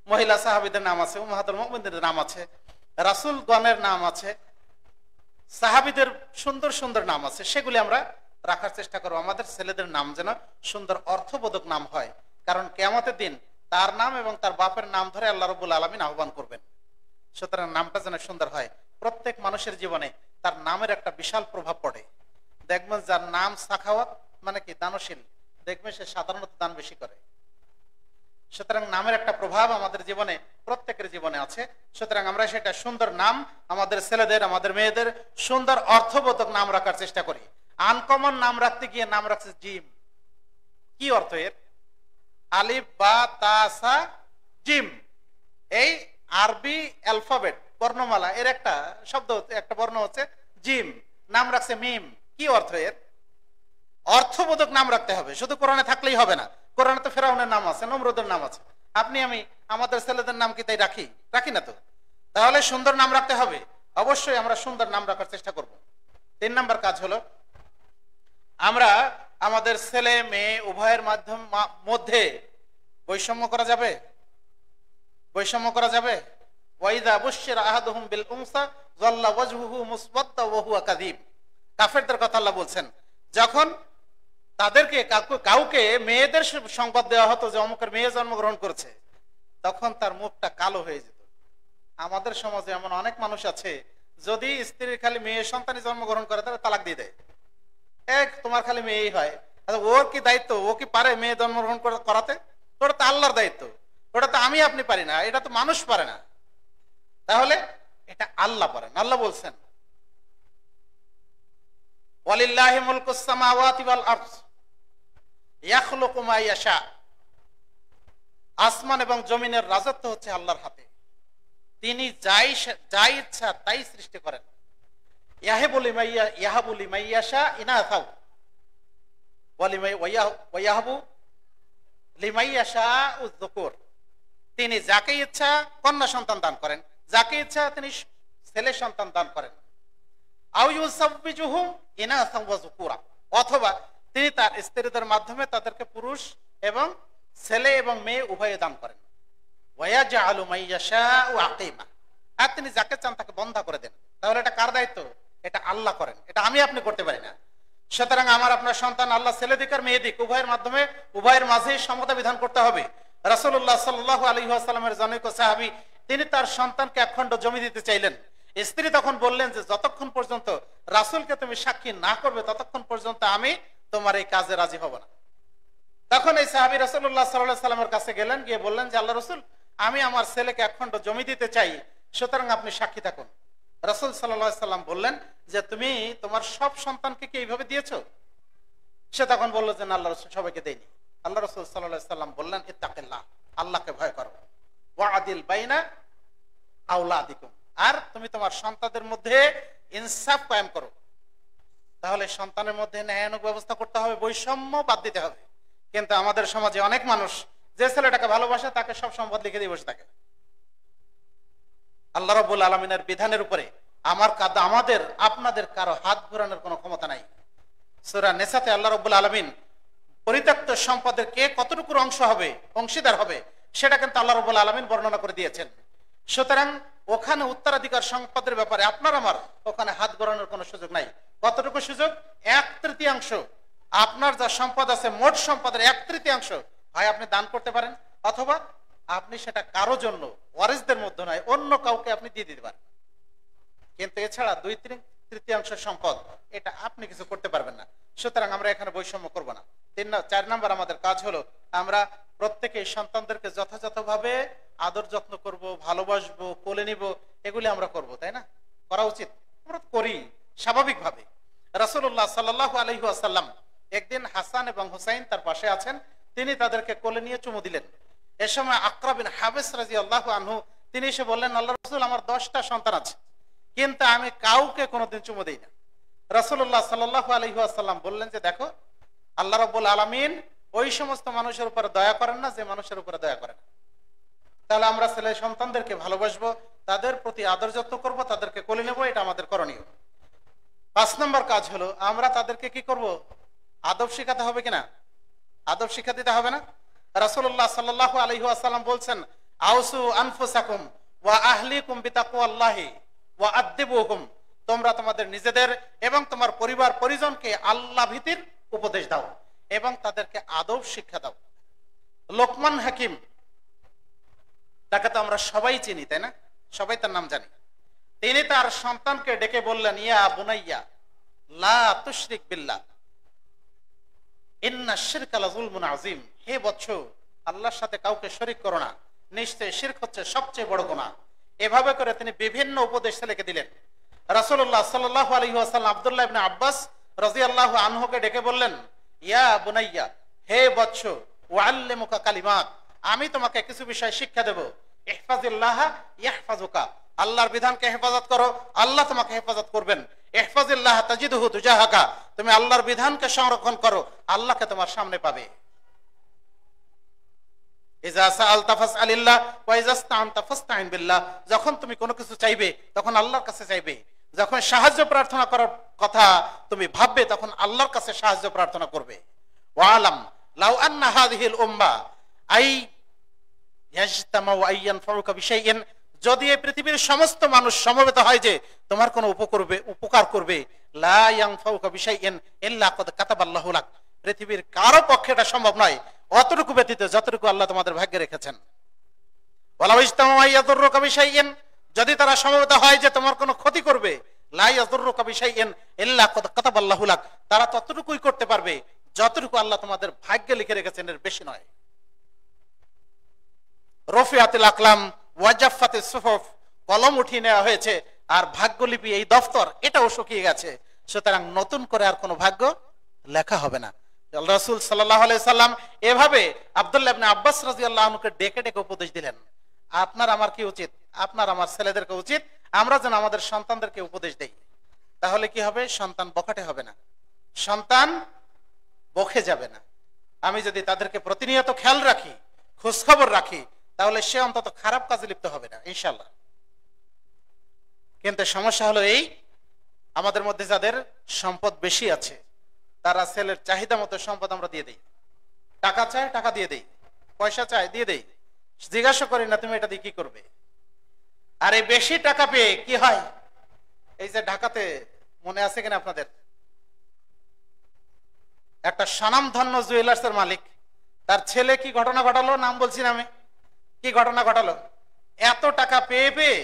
মহিলা সাহাবীদের নাম আছে, উম্মাহাতুল মুমিনিনের নাম আছে, রাসূলগণের নাম আছে, সাহাবীদের সুন্দর সুন্দর নাম আছে, সেগুলি আমরা রাখার চেষ্টা করব। আমাদের ছেলেদের নাম যেন সুন্দর অর্থবোধক নাম হয়, কারণ কিয়ামতের দিন তার নাম এবং তার বাপের নাম ধরে আল্লাহ রাব্বুল আলামিন আহ্বান করবেন। সুতরাং নামটা যেন সুন্দর হয়। প্রত্যেক মানুষের জীবনে তার নামের একটা বিশাল প্রভাব পড়ে। দেখবেন যার নাম সাখাওয়াত মানে কি দানশীল, দেখবেন সে সাধারণত দান বেশি করে। সুতরাং নামের একটা প্রভাব আমাদের জীবনে, প্রত্যেকের জীবনে আছে। সুতরাং আমরা সেটা সুন্দর নাম আমাদের ছেলেদের, আমাদের মেয়েদের সুন্দর অর্থবোধক নাম রাখার চেষ্টা করি। আনকমন নাম রাখতে গিয়ে নাম রাখছে জিম। কি অর্থ এর? আলিফ বা তা সা জিম, এই আরবি অ্যালফাবেট বর্ণমালা এর একটা শব্দ, একটা বর্ণ হচ্ছে জিম, নাম রাখছে মিম। কি অর্থ এর? অর্থবোধক নাম রাখতে হবে, শুধু কোরআনে থাকলেই হবে না। কোরআনে তো ফেরাউনের নাম আছে, নমরুদের নাম আছে, আপনি আমি আমাদের ছেলেদের নাম কি তাই রাখি না তো? তাহলে সুন্দর নাম রাখতে হবে, অবশ্যই আমরা সুন্দর নাম রাখার চেষ্টা করব। 3 নম্বর কাজ হলো আমরা আমাদের ছেলে মেয়ে উভয়ের মধ্যে বৈষম্য করা যাবে? বৈষম্য করা যাবে? ওয়াইদা বুশিরা আহাদুহুম বিল উনসা যাল্লা ওয়াজহুহু মুসওয়াদ্দা ওয়া হুয়া কাযীব। কাফেরদের কথা আল্লাহ বলছেন, যখন তাদেরকে কাউকে মেয়েদের সংবাদ দেওয়া হতো যে অমুকের মেয়ে জন্মগ্রহণ করেছে, তখন তার মুখটা কালো হয়ে যেত। আমাদের সমাজে এমন অনেক মানুষ আছে, যদি স্ত্রীর খালি মেয়ে সন্তানই জন্মগ্রহণ করে তাহলে তালাক দিয়ে দেয়। তোমার খালি মেয়েই হয়, ওর কি দায়িত্ব? ও কি পারে মেয়ে জন্মগ্রহণ করাতে? ওটা তো আল্লাহর দায়িত্ব, ওটা তো আমি আপনি পারি না, এটা তো মানুষ পারে না। তাহলে এটা আল্লাহ পারেন। আল্লাহ বলছেন ওয়ালিল্লাহি মুলকুস সামাওয়াতি ওয়াল আরদ ইয়াখলুকু মা ইয়াশা। আসমান এবং জমিনের রাজত্ব হচ্ছে আল্লাহর হাতে, তিনি যা ইচ্ছা তাই সৃষ্টি করেন। ইয়াহাবু লিমান ইয়াশা ইনাসাও ওয়া ইয়াহাবু লিমান ইয়াশাউ যুকুর। তিনি যাকে ইচ্ছা কন্যা সন্তান দান করেন, যাকে ইচ্ছা তিনি ছেলে সন্তান দান করেন। আও ইউসাব্বিজুহুম ইনাসাও ওয়া যুকুরা, অথবা তিনি তার স্ত্রীদের মাধ্যমে তাদেরকে পুরুষ এবং ছেলে এবং মেয়ে উভয়ে দান করেন। ওয়ায়াজআলু মান ইয়াশাউ আকিমা, আর তিনি যাকে চান তাকে বন্ধা করে দেন। তাহলে এটা কার দায়িত্ব? এটা আল্লাহ করেন, এটা আমি আপনি করতে পারি না। সুতরাং আমার আপনার সন্তান আল্লাহ ছেলে দিক আর মেয়ে দিক উভয়ের মাধ্যমে, উভয়ের মাঝে সমতা বিধান করতে হবে। রাসূলুল্লাহ সাল্লাল্লাহু আলাইহি ওয়াসাল্লামের জনৈক সাহাবী, তিনি তার সন্তানকে এক খণ্ড জমি দিতে চাইলেন। স্ত্রী তখন বললেন যে যতক্ষণ পর্যন্ত রাসূলকে তুমি সাক্ষী না করবে ততক্ষণ পর্যন্ত আমি তোমার এই কাজে রাজি হব না। তখন এই সাহাবী রাসূলুল্লাহ সাল্লাল্লাহু আলাইহি ওয়াসাল্লামের কাছে গেলেন, গিয়ে বললেন যে আল্লাহ রাসূল, আমি আমার ছেলেকে এক খণ্ড জমি দিতে চাই, সুতরাং আপনি সাক্ষী থাকুন। রাসূল সাল্লাল্লাহু আলাইহি ওয়াসাল্লাম বললেন যে তুমি তোমার সব সন্তানকে কি এইভাবে দিয়েছো? সে তখন বলল যে না আল্লাহ রাসূল, সবাইকে দেইনি। আল্লাহ রাসূল সাল্লাল্লাহু আলাইহি ওয়াসাল্লাম বললেন ইত্তাকিল্লাহ, আল্লাহকে ভয় করো, ওয়াআদিল বাইনা আওলাদিকুম, আর তুমি তোমার সন্তানদের মধ্যে ইনসাফ কায়েম করো। তাহলে সন্তানের মধ্যে ন্যায়ানুগ ব্যবস্থা করতে হবে, বৈষম্য বাদ দিতে হবে। কিন্তু আমাদের সমাজে অনেক মানুষ যে ছেলেটাকে ভালোবাসে তাকে সব সম্পদ লিখে দিয়ে বসে থাকে। আল্লাহ রাব্বুল আলামিনের বিধানের উপরে আমাদের আপনাদের কারো হাত ঘোরানোর কোনো ক্ষমতা নাই। সূরা নিসাতে আল্লাহ রাব্বুল আলামিন পরিত্যক্ত সম্পদের কে কতটুকু অংশীদার হবে সেটা কিন্তু আল্লাহ রাব্বুল আলামিন বর্ণনা করে দিয়েছেন। সুতরাং ওখানে উত্তরাধিকার সম্পদের ব্যাপারে আপনার আমার ওখানে হাত ঘোরানোর কোনো সুযোগ নাই। কতটুকু সুযোগ? 1/3 আপনার যা সম্পদ আছে মোট সম্পদের 1/3 হয় আপনি দান করতে পারেন, অথবা আপনি সেটা কারো জন্য ওয়ারিসদের মধ্যে নয় অন্য কাউকে আপনি দিয়ে দিতে পারেন, কিন্তু এছাড়া 2/3 সম্পদ এটা আপনি কিছু করতে পারবেন না। সুতরাং আমরা এখানে বৈষম্য করব না। 4 নম্বর আমাদের কাজ হলো আমরা প্রত্যেকেই সন্তানদেরকে যথাযথভাবে আদর যত্ন করব, ভালোবাসবো, কোলে নিব, এগুলি আমরা করব, তাই না? করা উচিত, আমরা করি স্বাভাবিকভাবে। রাসূলুল্লাহ সাল্লাল্লাহু আলাইহি ওয়াসাল্লাম একদিন হাসান এবং হুসাইন তার পাশে আছেন, তিনি তাদেরকে কোলে নিয়ে চুমু দিলেন। এ সময় আকরা বিন হাবিস রাদিয়াল্লাহু আনহু তিনি এসে বললেন, আল্লাহর রাসূল, আমার 10টা সন্তান আছে, কিন্তু আমি কাউকে কোনোদিন চুমু দেই না। রাসূলুল্লাহ সাল্লাল্লাহু আলাইহি ওয়াসাল্লাম বললেন যে দেখো, আল্লাহ রাব্বুল আলামিন ওই সমস্ত মানুষের উপরে দয়া করেন না যে মানুষের উপরে দয়া করেন। তাহলে আমরা ছেলে সন্তানদেরকে ভালোবাসবো, তাদের প্রতি আদর যত্ন করবো, তাদেরকে কোলে নেবো, এটা আমাদের করণীয়। 5 নম্বর কাজ হলো আমরা তাদেরকে কি করব? আদব শিখাতে হবে কিনা? আদব শিক্ষা দিতে হবে না? রাসূলুল্লাহ সাল্লাল্লাহু আলাইহি ওয়াসাল্লাম বলছেন, আউসু আনফুসাকুম ওয়া আহলিকুম বিতাকওয়াল্লাহি ওয়া আদিবুহুম, তোমরা তোমাদের নিজেদের এবং তোমার পরিবার পরিজনকে আল্লাহ ভীতির উপদেশ দাও এবং তাদেরকে আদব শিক্ষা দাও। লোকমান হাকিম, তাকে তো আমরা সবাই চিনি, তাই না? সবাই তার নাম জানি। তিনি তার সন্তানকে ডেকে বললেন, ইয়া বুনাইয়া লা তুশরিক বিল্লাহ ইন্না শিরকা লাযুলমুন আযীম, হে বৎস, আল্লাহর সাথে কাউকে শরীক করো না, নিশ্চয়ই শিরক হচ্ছে সবচেয়ে বড় গুনাহ। এভাবে করে তিনি বিভিন্ন উপদেশ ছেলেকে দিলেন। রাসূলুল্লাহ সাল্লাল্লাহু আলাইহি ওয়াসাল্লাম আব্দুল্লাহ ইবনে আব্বাস রাদিয়াল্লাহু আনহুকে ডেকে বললেন, ইয়া বুনাইয়া, হে বৎস, ওয়াল্লিমুকা কালিমাত, আমি তোমাকে কিছু বিষয় শিক্ষা দেব। ইহফাজিল্লাহ ইয়াহফাজুকা, আল্লাহর বিধানকে হেফাজত করো, আল্লাহ তোমাকে হেফাজত করবেন। ইহফাজিল্লাহ তাজিদহু তুজাহাকা, তুমি আল্লাহর বিধানকে সংরক্ষণ করো, আল্লাহকে তোমার সামনে পাবে। ইযা সাআলতা ফাসআলিল্লাহ ওয়া ইযা ইসতাআনতা ফাসতাইন বিল্লাহ, যখন তুমি কোনো কিছু চাইবে তখন আল্লাহর কাছে চাইবে, যখন সাহায্য প্রার্থনা করার কথা তুমি ভাববে তখন আল্লাহর কাছে সাহায্য প্রার্থনা করবে। ওয়ালাম লাউ আন্না হাযিহিল উম্মাহ আই ইয়াজতামু আই ইয়ানফাউকা বিশাইইন, যদি এই পৃথিবীর সমস্ত মানুষ সমবেত হয় যে তোমার কোনো উপকার করবে, লা ইয়ানফাউকা বিশাইইন ইল্লা ক্বাদ কাতাবাল্লাহু লাক, পৃথিবীর কারো পক্ষে এটা সম্ভব নয় অতটুকু ব্যতীত যতটুকু আল্লাহ তোমাদের ভাগ্যে রেখেছেন। ওয়ালাউ ইজতামু আই ইয়াদুররুকা বিশাইইন, যদি তারা সমবেত হয় যে তোমার কোনো ক্ষতি করবে, লা ইয়াদুররুকা বিশাইইন ইল্লা ক্বাদ কাতাবাল্লাহু লাক, তারা ততটুকুই করতে পারবে যতটুকু আল্লাহ তোমাদের ভাগ্যে লিখে রেখেছেন, এর বেশি নয়। রফিআতিল আকলাম ওয়াজাফাতিস সুহুফ, কলম উঠিয়ে নেওয়া হয়েছে আর ভাগ্যলিপি এই দফতর এটাও শুকিয়ে গেছে, সুতরাং নতুন করে আর কোনো ভাগ্য লেখা হবে না। রাসূল সাল্লাল্লাহু আলাইহি সাল্লাম এভাবে আব্দুল্লাহ ইবনে আব্বাস রাদিয়াল্লাহু আনহুকে ডেকে ডেকে উপদেশ দিলেন। আপনার আমার কি উচিত? আপনার আমার ছেলেদেরকে উচিত আমরা যেন আমাদের সন্তানদেরকে উপদেশ দেই। তাহলে কি হবে? সন্তান বখাটে হবে না, সন্তান বকে যাবে না। আমি যদি তাদেরকে প্রতিনিয়ত খেয়াল রাখি, খোঁজখবর রাখি, তাহলে সে অন্তত খারাপ কাজে লিপ্ত হবে না ইনশাআল্লাহ। কিন্তু সমস্যা হলো এই, আমাদের মধ্যে যাদের সম্পদ বেশি আছে তারা ছেলের চাহিদা মতো সম্পদ আমরা দিয়ে দেই। টাকা চায়, টাকা দিয়ে দেই, পয়সা চায়, দিয়ে দেই, জিজ্ঞাসা করি না তুমি এটা দিয়ে কি করবে। আর এই বেশি টাকা পেয়ে কি হয়? এই যে ঢাকাতে মনে আছে কিনা আপনাদের, একটা স্বনামধন্য জুয়েলার্সের মালিক, তার ছেলে কি ঘটনা ঘটালো, নাম বলছি না আমি, কি ঘটনা ঘটালো? এত টাকা পেয়ে পেয়ে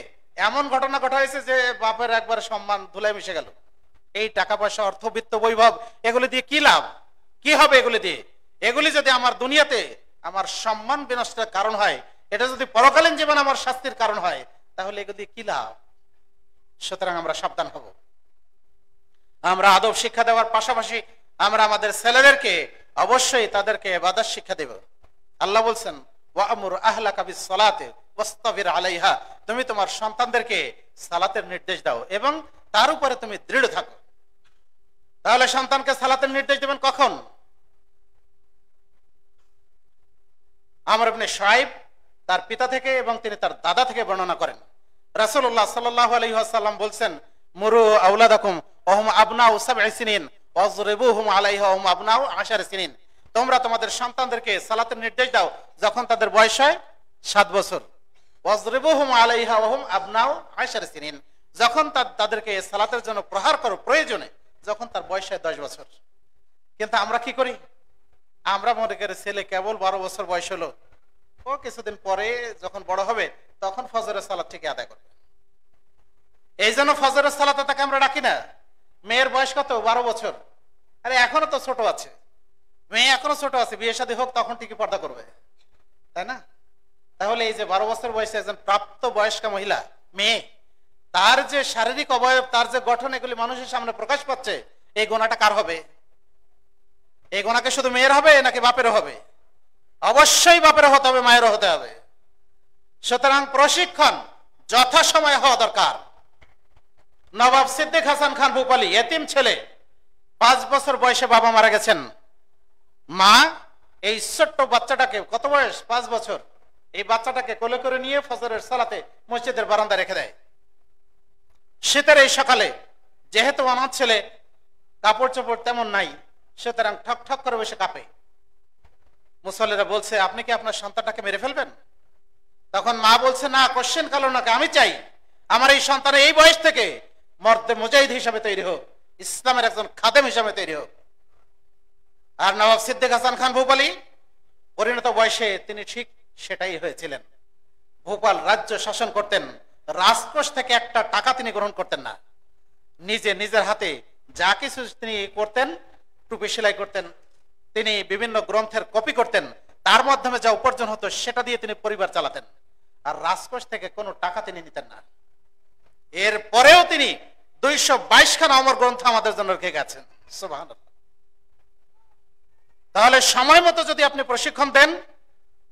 এমন ঘটনা ঘটা হয়েছে যে বাপের একবার সম্মান ধুলায় মিশে গেল। এই টাকা পয়সা, অর্থবিত্ত, বৈভব, এগুলি দিয়ে কি লাভ? কি হবে এগুলি দিয়ে? এগুলি যদি আমার দুনিয়াতে আমার সম্মান বিনষ্টের কারণ হয়, এটা যদি পরকালীন জীবন আমার শাস্তির কারণ হয়, তাহলে এগুলি দিয়ে কি লাভ? সুতরাং আমরা সাবধান হব। আমরা আদব শিক্ষা দেওয়ার পাশাপাশি আমরা আমাদের ছেলেদেরকে অবশ্যই তাদেরকে ইবাদত শিক্ষা দেব। আল্লাহ বলছেন, ওয়া'মুর আহলাকা বিস-সালাতি ওয়াসতাবির আলাইহা, তুমি তোমার সন্তানদেরকে সালাতের নির্দেশ দাও এবং তার উপরে তুমি দৃঢ় থাকো। তাহলে সন্তানকে সালাতের নির্দেশ দেবেন কখন? আমর ইবনে শুআইব তার পিতা থেকে এবং তিনি তার দাদা থেকে বর্ণনা করেন। রাসূলুল্লাহ সাল্লাল্লাহু আলাইহি ওয়াসাল্লাম বলছেন, মুরু আওলাদাকুম ওয়াহুম আবনাউ সাব'i সিনিন ওয়াজরিবুহুম আলাইহা ওয়াহুম আবনাউ 10 সিনিন, তোমরা তোমাদের সন্তানদেরকে সালাতের নির্দেশ দাও যখন তাদের বয়স হয় 7 বছর। ওয়াজরিবুহুম আলাইহা ওয়াহুম আবনাউ 10 সিনিন, যখন তাদেরকে সালাতের জন্য প্রহার করো প্রয়োজনে যখন তার বয়স হয় 10 বছর। কিন্তু আমরা কি করি? আমরা মনে করি ছেলে কেবল 12 বছর বয়স হলো, ও কিছুদিন পরে যখন বড় হবে তখন ফজরের সালাত ঠিক আদায় করবে। এই জন্য ফজরের সালাতে তাকে আমরা ডাকি না। মেয়ের বয়স কত? 12 বছর। আরে এখনো তো ছোট আছে, মেয়ে এখনো ছোট আছে, বিয়ে শাদী হোক তখন ঠিকই পর্দা করবে, তাই না? তাহলে এই যে 12 বছর বয়সে একজন প্রাপ্ত বয়স্কা মহিলা মেয়ে, তার যে শারীরিক অবয়ব, তার যে গঠন, এগুলি মানুষের সামনে প্রকাশ পাচ্ছে, এই গুনাহটা কার হবে? এই গুনাহকে শুধু মেয়ের হবে নাকি বাপেরও হবে? অবশ্যই বাপেরও হতে হবে, মায়েরও হতে হবে। সুতরাং প্রশিক্ষণ যথাসময়ে হওয়া দরকার। নবাব সিদ্দিক হাসান খান ভূপালী, এতিম ছেলে, 5 বছর বয়সে বাবা মারা গেছেন। মা এই ছোট্ট বাচ্চাটাকে, কত বয়স? 5 বছর, এই বাচ্চাটাকে কোলে করে নিয়ে ফজরের সালাতে মসজিদের বারান্দায় রেখে দেয়। শীতের এই সকালে, যেহেতু অনাথ ছেলে, কাপড় চোপড় তেমন নাই, সুতরাং ঠক ঠক করে বসে কাঁপে। মুসল্লিরা বলছে, আপনি কি আপনার সন্তানটাকে মেরে ফেলবেন? তখন মা বলছে, না, কোশ্চেন কালো নাকি, আমি চাই আমার এই সন্তানের এই বয়স থেকে মর্দে মুজাহিদ হিসাবে তৈরি হোক, ইসলামের একজন খাদেম হিসাবে তৈরি হোক। আর নবাব সিদ্দিক হাসান খান ভূপালী পরিণত বয়সে তিনি ঠিক সেটাই হয়েছিলেন। ভোপাল রাজ্য শাসন করতেন, রাজকোষ থেকে একটা টাকা তিনি গ্রহণ করতেন না। নিজের হাতে যা কিছু তিনি করতেন, টুপি সেলাই করতেন, তিনি বিভিন্ন গ্রন্থের কপি করতেন, তার মাধ্যমে যা উপার্জন হতো সেটা দিয়ে তিনি পরিবার চালাতেন। আর রাজকোষ থেকে কোনো টাকা তিনি নিতেন না। এরপরেও তিনি 222 খানা অমর গ্রন্থ আমাদের জন্য রেখে গেছেন। সুবহানাল্লাহ। তাহলে সময় মতো যদি আপনি প্রশিক্ষণ দেন,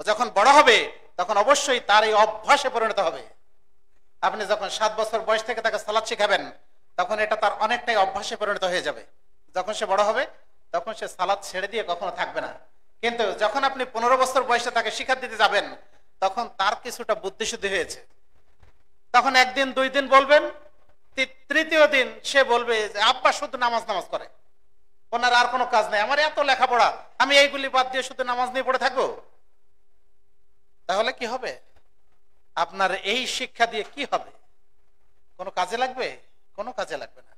যখন বড় হবে তখন অবশ্যই তার এই অভ্যাসে পরিণত হবে। আপনি যখন 7 বছর বয়স থেকে তাকে সালাত শিখাবেন, তখন এটা তার অনেকটাই অভ্যাসে পরিণত হয়ে যাবে। যখন সে বড় হবে তখন সে সালাত ছেড়ে দিয়ে কখনো থাকবে না। কিন্তু যখন আপনি 15 বছর বয়সে তাকে শিক্ষা দিতে যাবেন, তখন তার কিছুটা বুদ্ধিশুদ্ধি হয়েছে। তখন একদিন 2 দিন বলবেন, তৃতীয় দিন সে বলবে যে আব্বা শুধু নামাজ করে, ওনার আর কোনো কাজ নেই, আমার এত লেখাপড়া, আমি এইগুলি বাদ দিয়ে শুধু নামাজ নিয়ে পড়ে থাকবো। তাহলে কি হবে? আপনার এই শিক্ষা দিয়ে কি হবে? কোনো কাজে লাগবে? কোনো কাজে লাগবে না।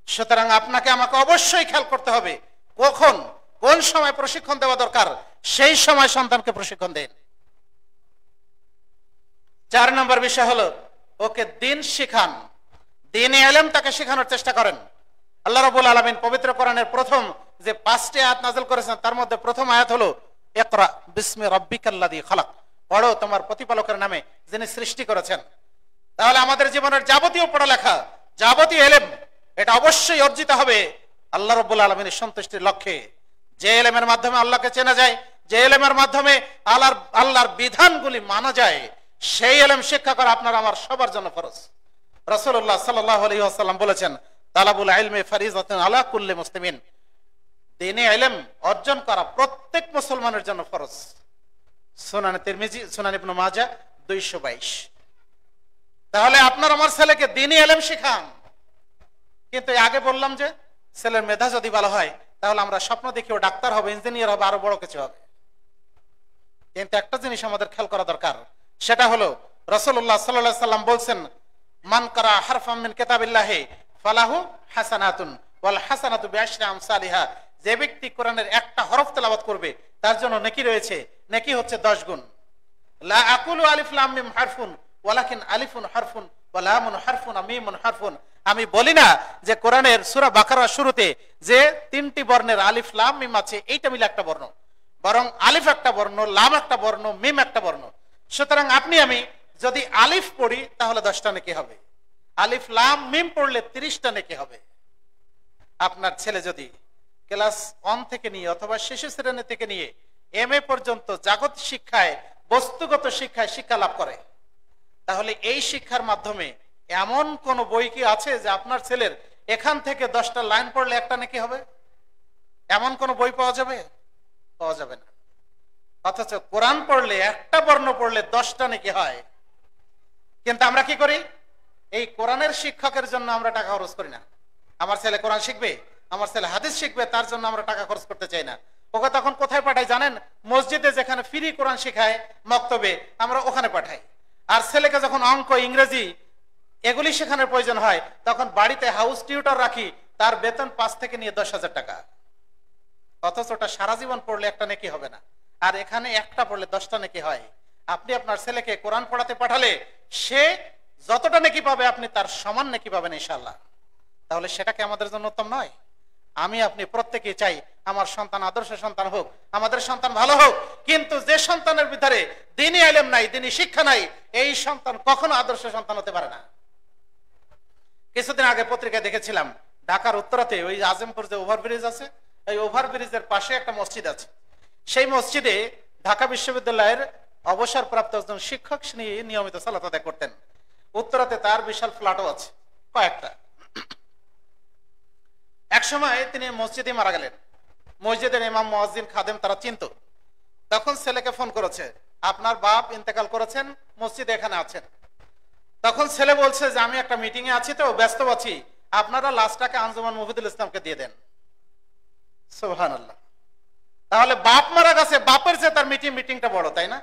সুতরাং আপনাকে আমাকে অবশ্যই খেয়াল করতে হবে কখন কোন সময় প্রশিক্ষণ দেওয়া দরকার, সেই সময় সন্তানকে প্রশিক্ষণ দেন। 4 নম্বর বিষয় হলো, ওকে দিন শিখান, দ্বীনে ইলম তাকে শেখানোর চেষ্টা করেন। আল্লাহ রাব্বুল আলামিন পবিত্র কোরআনের প্রথম যে 5টি আয়াত নাযিল করেছেন, তার মধ্যে প্রথম আয়াত হলো ইকরা বিসমি রাব্বিকাল্লাযী খালাক, পড়ো তোমার প্রতিপালকের নামে যিনি সৃষ্টি করেছেন। তাহলে আমাদের জীবনের যাবতীয় পড়ালেখা, যাবতীয় ইলম, এটা অবশ্যই অর্জিত হবে আল্লাহ রাব্বুল আলামিনের সন্তুষ্টির লক্ষ্যে। যে ইলমের মাধ্যমে আল্লাহকে চেনা যায়, যে ইলমের মাধ্যমে আল্লাহর বিধানগুলি মানা যায়, সেই ইলম শিক্ষা করা আপনার আমার সবার জন্য ফরজ। রাসূলুল্লাহ সাল্লাল্লাহু আলাইহি ওয়াসাল্লাম বলেছেন, তালাবুল ইলমি ফারিজাতুন আলা কুল্লি মুসলিমিন, দ্বীনে ইলম অর্জন করা প্রত্যেক মুসলমানের জন্য ফরজ। সুনান তিরমিজি, সুনান ইবনে মাজাহ 222। তাহলে আপনার আমার ছেলেকে দ্বীনে ইলম শিখান। কিন্তু আগে বললাম যে ছেলের মেধা যদি ভালো হয়, তাহলে আমরা স্বপ্ন দেখি ও ডাক্তার হবে, ইঞ্জিনিয়ার হবে, আরো বড় কিছু হবে। কিন্তু একটা জিনিস আমাদের খেয়াল করা দরকার, সেটা হলো রাসূলুল্লাহ সাল্লাল্লাহু আলাইহি সাল্লাম বলছেন, মান কারা হারফাম মিন কিতাবিল্লাহি ফালাহু হাসানাতুন ওয়াল হাসানাতু বিআশরি আমসালিহা। যে ব্যক্তি কোরআনের একটা হরফ তেলাওয়াত করবে, তার জন্য নেকি রয়েছে, নেকি হচ্ছে 10 গুণ। লা আকুলু আলিফ লাম মিম হারফুন ওয়ালাকিন আলিফুন হারফুন ওয়া লামুন হারফুন ওয়া মিমুন হারফুন। আমি বলি না যে কোরআনের সূরা বাকারার শুরুতে যে 3টি বর্ণের আলিফ লাম মিম আছে, এইটা মিলে একটা বর্ণ, বরং আলিফ একটা বর্ণ, লাম একটা বর্ণ, মিম একটা বর্ণ। সুতরাং আপনি আমি যদি আলিফ পড়ি তাহলে 10টা নেকি হবে, আলিফ লাম মিম পড়লে 30টা নেকি হবে। আপনার ছেলে যদি ক্লাস 1 থেকে নিয়ে অথবা শিশু শ্রেণী থেকে নিয়ে MA পর্যন্ত জাগতিক শিক্ষায়, বস্তুগত শিক্ষায় শিক্ষা লাভ করে, তাহলে এই শিক্ষার মাধ্যমে এমন কোন বই কি আছে যে আপনার ছেলের এখান থেকে 10টা লাইন পড়লে একটা নেকি হবে? এমন কোন বই পাওয়া যাবে? পাওয়া যাবে না। অথচ কোরআন পড়লে, একটা বর্ণ পড়লে 10টা নেকি হয়। কিন্তু আমরা কি করি? এই কোরআনের শিক্ষকের জন্য আমরা টাকা খরচ করি না। আমার ছেলে কোরআন শিখবে, আমার ছেলে হাদিস শিখবে, তার জন্য আমরা টাকা খরচ করতে চাই না। ওকে তখন কোথায় পাঠাই জানেন? মসজিদে যেখানে ফ্রি কোরআন শেখায়, মক্তবে, আমরা ওখানে পাঠাই। আর ছেলেকে যখন অঙ্ক, ইংরেজি এগুলি শেখানোর প্রয়োজন হয়, তখন বাড়িতে হাউস টিউটর রাখি, তার বেতন 5 থেকে নিয়ে 10,000 টাকা। অথচ ওটা সারা জীবন পড়লে একটা নেকি হবে না। আর এখানে একটা পড়লে 10টা নেকি হয়। আপনি আপনার ছেলেকে কোরআন পড়াতে পাঠালে সে যতটা নেকি পাবে আপনি তার সমান নেকি পাবেন ইনশাআল্লাহ। তাহলে সেটা কি আমাদের জন্য উত্তম নয়? আমি আপনি প্রত্যেকেই চাই আমার সন্তান আদর্শ সন্তান হোক, আমাদের সন্তান ভালো হোক, কিন্তু যে সন্তানের ভিতরে দ্বীনি ইলম নাই, দ্বীনি শিক্ষা নাই, এই সন্তান কখনো আদর্শ সন্তান হতে পারে না। কিছুদিন আগে পত্রিকায় দেখেছিলাম ঢাকার উত্তরাতে ওই আজমপুর যে ওভারব্রিজ আছে, এই ওভারব্রিজের পাশে একটা মসজিদ আছে। সেই মসজিদে ঢাকা বিশ্ববিদ্যালয়ের অবসরপ্রাপ্ত একজন শিক্ষক নিয়মিত সালাত আদায় করতেন। উত্তরাতে তার বিশাল ফ্ল্যাটও আছে কয়েকটা। এক সময় তিনি মসজিদে মারা গেলেন। মসজিদের ইমাম, মুয়াজ্জিন, খাদেম তারা চিনত। তখন ছেলেকে ফোন করেছে, আপনার বাপ ইন্তেকাল করেছেন, মসজিদে এখানে আছেন। তখন ছেলে বলছে যে আমি একটা মিটিং এ আছি, তো ব্যস্ত আছি, আপনারা লাশটাকে আঞ্জুমান মুফিদুল ইসলামকে দিয়ে দেন। সুবহানাল্লাহ। তাহলে বাপ মারা গেছে, বাপের যে তার মিটিংটা বড়, তাই না?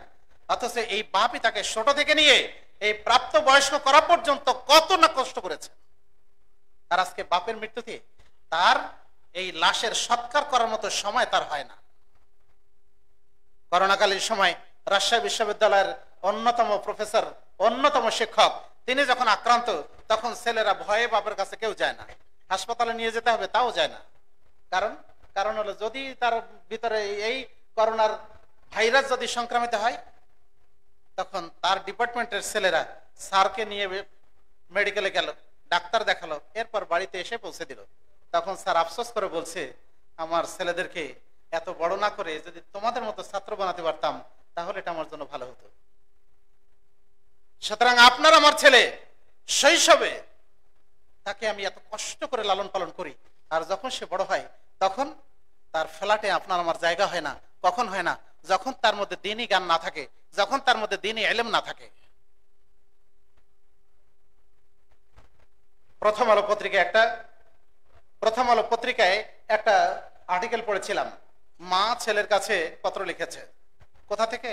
অথচ এই বাপই তাকে ছোট থেকে নিয়ে এই প্রাপ্ত বয়স্ক করা পর্যন্ত কত না কষ্ট করেছে। আর আজকে বাপের মৃত্যুতে তার এই লাশের সৎকার করার মতো সময় তার হয় না। করোনাকালীন সময় রাজশাহী বিশ্ববিদ্যালয়ের অন্যতম প্রফেসর, অন্যতম শিক্ষক, তিনি যখন আক্রান্ত, তখন ছেলেরা ভয়ে বাপের কাছে কেউ যায় না, হাসপাতালে নিয়ে যেতে হবে তাও যায় না। কারণ হলো যদি তার ভিতরে এই করোনার ভাইরাস যদি সংক্রমিত হয়, তখন তার ডিপার্টমেন্টের ছেলেরা স্যারকে নিয়ে মেডিকেলে গেল, ডাক্তার দেখালো, এরপর বাড়িতে এসে পৌঁছে দিল। তখন স্যার আফসোস করে বলছে, আমার ছেলেদেরকে এত বড় না করে যদি তোমাদের মতো ছাত্র বানাতে পারতাম তাহলে এটা আমার জন্য ভালো হতো। সুতরাং আপনার আমার ছেলে শৈশবে তাকে আমি এত কষ্ট করে লালন পালন করি, আর যখন সে বড় হয় তখন তার ফ্ল্যাটে আপনার আমার জায়গা হয় না। কখন হয় না? যখন তার মধ্যে দ্বীনি জ্ঞান না থাকে, যখন তার মধ্যে দ্বীনি ইলম না থাকে। প্রথম আলো পত্রিকায় একটা আর্টিকেল পড়েছিলাম। মা ছেলের কাছে পত্র লিখেছে। কোথা থেকে?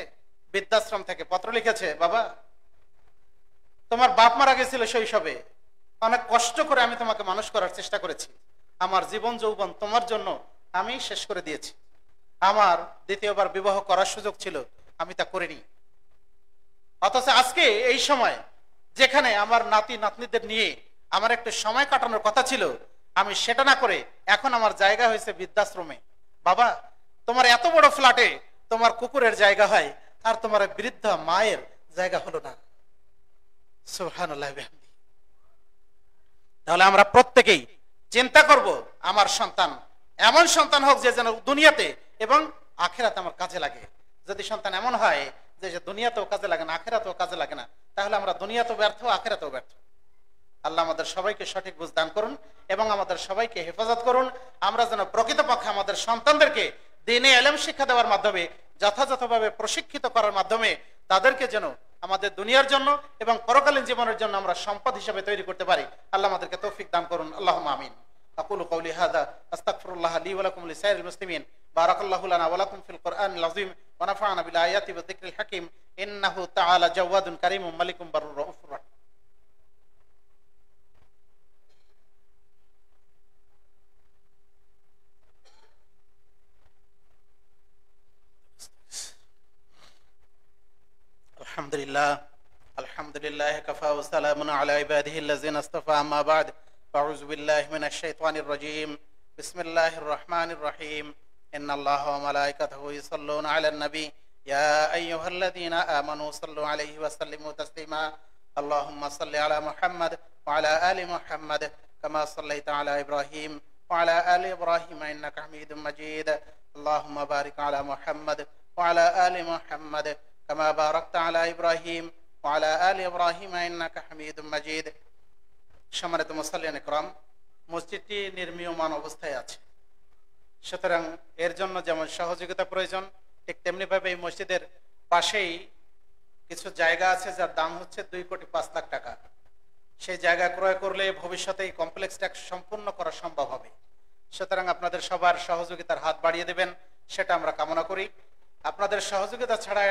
বৃদ্ধাশ্রম থেকে পত্র লিখেছে, বাবা তোমার বাপ মারা গেছিল শৈশবে, অনেক কষ্ট করে আমি তোমাকে মানুষ করার চেষ্টা করেছি, আমার জীবন যৌবন তোমার জন্য আমি শেষ করে দিয়েছি। আমার দ্বিতীয়বার বিবাহ করার সুযোগ ছিল, আমি তা করিনি। অথচ আজকে এই সময় যেখানে আমার নাতি নাতনিদের নিয়ে আমার একটু সময় কাটানোর কথা ছিল, আমি সেটা না করে এখন আমার জায়গা হয়েছে বৃদ্ধাশ্রমে। বাবা তোমার এত বড় ফ্ল্যাটে তোমার কুকুরের জায়গা হয়, আর তোমার বৃদ্ধা মায়ের জায়গা হলো না। সুবহানাল্লাহ। তাহলে আমরা প্রত্যেকেই চিন্তা করব আমার সন্তান এমন সন্তান হোক যে যেন দুনিয়াতে এবং আখিরাতে আমার কাজে লাগে। যদি সন্তান এমন হয় যে দুনিয়াতেও কাজে লাগে না, আখিরাতেও কাজে লাগে না, তাহলে আমরা দুনিয়াতেও ব্যর্থ, আখিরাতেও ব্যর্থ। আল্লাহ আমাদের সবাইকে সঠিক বুঝ দান করুন এবং আমাদের সবাইকে হেফাজত করুন। আমরা যেন প্রকৃতপক্ষে আমাদের সন্তানদেরকে দ্বীনি ইলম শিক্ষা দেওয়ার মাধ্যমে, যথাযথভাবে প্রশিক্ষিত করার মাধ্যমে তাদেরকে যেন আমাদের দুনিয়ার জন্য এবং পরকালীন জীবনের জন্য আমরা সম্পদ হিসেবে তৈরি করতে পারি। আল্লাহ আমাদেরকে তৌফিক দান করুন। আল্লাহুম্মা আমিন। আকুলু কওলি হাযা আস্তাগফিরুল্লাহ লি ওয়া লাকুম ওয়া লিসাইরিল মুসলিমিন। বারাকাল্লাহু লানা ওয়া লাকুম ফিল কুরআনিল আযীম ওয়া নাফা'না বিল আয়াতি ওয়া যিকরিল হাকীম। ইন্নাহু তাআলা জাওয়াদুন কারীমুম মালিকুম বাররুর রাউফুর রাহিম। আলহামদুলিল্লাহ কাফা ওয়া সালামুন আলা ইবাদিহিল্লাযিনা ইসতাফা, আম্মা বা'দ। আউযু বিল্লাহি মিনাশ শাইতানির রাজীম। বিসমিল্লাহির রহমানির রহিম। ইন্নাল্লাহা ওয়া মালাইকাতাহু ইউসাল্লুনা আলান নবী ইয়া আইয়ুহাল্লাযিনা আমানু সাল্লু আলাইহি ওয়া সাল্লিমু তাসলিমা। আল্লাহুম্মা সাল্লি আলা মুহাম্মাদ ওয়া আলা আলি মুহাম্মাদ কামা সাল্লাইতা আলা ইব্রাহিম ওয়া আলা আলি ইব্রাহিম ইন্নাকা হামিদুম মাজিদ। আল্লাহুম্মা বারিক আলা মুহাম্মাদ ওয়া আলা আলি মুহাম্মাদ কামা বারাকতা আলা ইব্রাহিম ওয়া আলা আলি ইব্রাহিম ইন্নাকা হামিদুম মাজিদ। সম্মানিত মুসাল্লিয়ান ইকরাম, মসজিদটি নির্মীয়মান অবস্থায় আছে। সুতরাং এর জন্য যেমন সহযোগিতা প্রয়োজন, ঠিক তেমনি ভাবে এই মসজিদের পাশেই কিছু জায়গা আছে যার দাম হচ্ছে 2,05,00,000 টাকা। সেই জায়গা ক্রয় করলে ভবিষ্যতে এই কমপ্লেক্সটা সম্পূর্ণ করা সম্ভব হবে। সুতরাং আপনাদের সবার সহযোগিতার হাত বাড়িয়ে দেবেন, সেটা আমরা কামনা করি। আপনাদের সহযোগিতা ছাড়া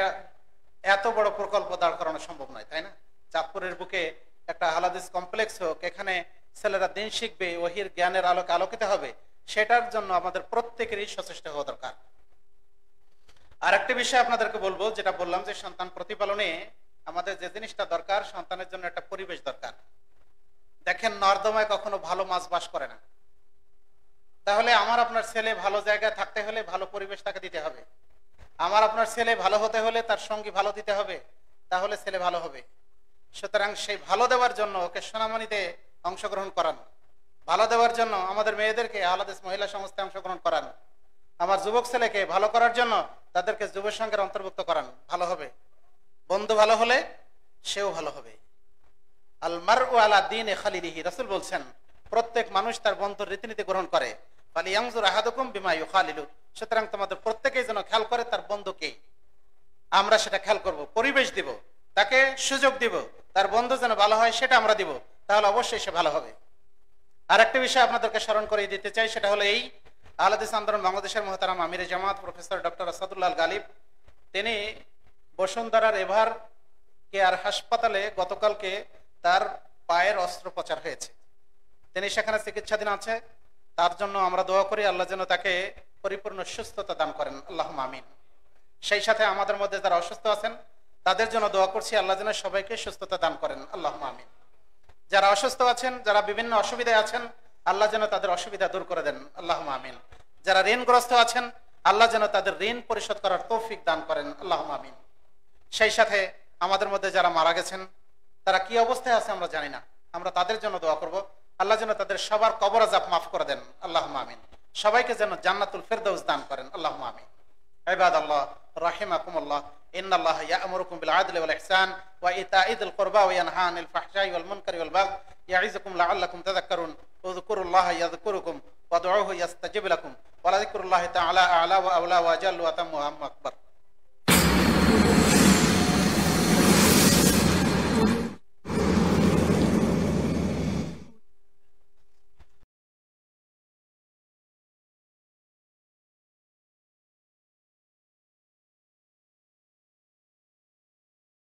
এত বড় প্রকল্প দাঁড় করানো সম্ভব নয়, তাই না? চাঁদপুরের বুকে একটা হালাদিস কমপ্লেক্স হোক, এখানে ছেলেরা দিন শিখবে, ওহির জ্ঞানের আলোকে আলোকিত হবে, সেটার জন্য আমাদের প্রত্যেকেরই সচেষ্ট হওয়া দরকার। আর একটা বিষয় আপনাদেরকে বলবো, যেটা বললাম যে সন্তান প্রতিপালনে আমাদের যে জিনিসটা দরকার, সন্তানের জন্য একটা পরিবেশ দরকার। দেখেন, নর্দমায় কখনো ভালো মাছ বাস করে না। তাহলে আমার আপনার ছেলে ভালো জায়গায় থাকতে হলে ভালো পরিবেশ তাকে দিতে হবে। আমার আপনার ছেলে ভালো হতে হলে তার সঙ্গী ভালো দিতে হবে, তাহলে ছেলে ভালো হবে। সুতরাং সেই ভালো দেওয়ার জন্য ওকে সোনামণিতে অংশগ্রহণ করান, ভালো দেওয়ার জন্য আমাদের মেয়েদেরকে আলাদা মহিলা সংস্থায় অংশগ্রহণ করান, আমার যুবক ছেলেকে ভালো করার জন্য তাদেরকে যুব সংঘের অন্তর্ভুক্ত করান, ভালো হবে। বন্ধু ভালো হলে সেও ভালো হবে। আল মারউ আলা দীনি খালিলিহি, রাসূল বলছেন প্রত্যেক মানুষ তার বন্ধুর রীতিনীতি গ্রহণ করে। ফালিয়ানজুর আহাদুকুম বিমা ইউখালিলু, সুতরাং তোমাদের প্রত্যেকেই যেন খেয়াল করে তার বন্ধুকে। আমরা সেটা খেয়াল করব, পরিবেশ দিব, তাকে সুযোগ দিব, তার বন্ধু যেন ভালো হয় সেটা আমরা দিব, তাহলে অবশ্যই সে ভালো হবে। আর একটা বিষয় আপনাদেরকে স্মরণ করিয়ে দিতে চাই, সেটা হলো এই আহলে হাদিস আন্দোলন বাংলাদেশের মুহতারাম আমিরে জামাত প্রফেসর ডক্টর আসাদুল্লাহ গালিব, তিনি বসুন্ধরার এভার কেয়ার হাসপাতালে গতকালকে তার পায়ের অস্ত্রোপচার হয়েছে। তিনি সেখানে চিকিৎসাধীন আছে। তার জন্য আমরা দোয়া করি আল্লাহ যেন তাকে পরিপূর্ণ সুস্থতা দান করেন, আল্লাহুম্মা আমিন। সেই সাথে আমাদের মধ্যে যারা অসুস্থ আছেন তাদের জন্য দোয়া করছি আল্লাহ যেন সবাইকে সুস্থতা দান করেন, আল্লাহুম্মা আমিন। যারা অসুস্থ আছেন, যারা বিভিন্ন অসুবিধায় আছেন, আল্লাহ যেন তাদের অসুবিধা দূর করে দেন, আল্লাহুম্মা আমিন। যারা ঋণগ্রস্ত আছেন, আল্লাহ যেন তাদের ঋণ পরিশোধ করার তৌফিক দান করেন, আল্লাহুম্মা আমিন। সেই সাথে আমাদের মধ্যে যারা মারা গেছেন, তারা কি অবস্থায় আছে আমরা জানি না, আমরা তাদের জন্য দোয়া করব আল্লাহ যেন তাদের সবার কবর আযাব মাফ করে দেন, আল্লাহুম্মা আমিন। সবাইকে যেন জান্নাতুল ফিরদাউস দান করেন, আল্লাহুম্মা আমিন। ইবাদাল্লাহ রাহিমাকুমুল্লাহ, ইন্নাল্লাহা ইয়া'মুরুকুম বিল আদলি ওয়াল ইহসান ওয়া ইতা'i যিল কুরবা ওয়া ইয়ানহা আনিল ফাহশাই ওয়াল মুনকারি ওয়াল বাগই ইয়া'iযুকুম লা'আল্লাকুম তাযাক্কারুন উযকুরুল্লাহা ইয়াযকুরুকুম ওয়াদউহু ইয়াস্তাজিব লাকুম ওয়া লাযিকরুল্লাহি তাআলা আ'লা ওয়া আওলা ওয়া আজাল্লু ওয়া আতাম্মু ওয়া আকবার।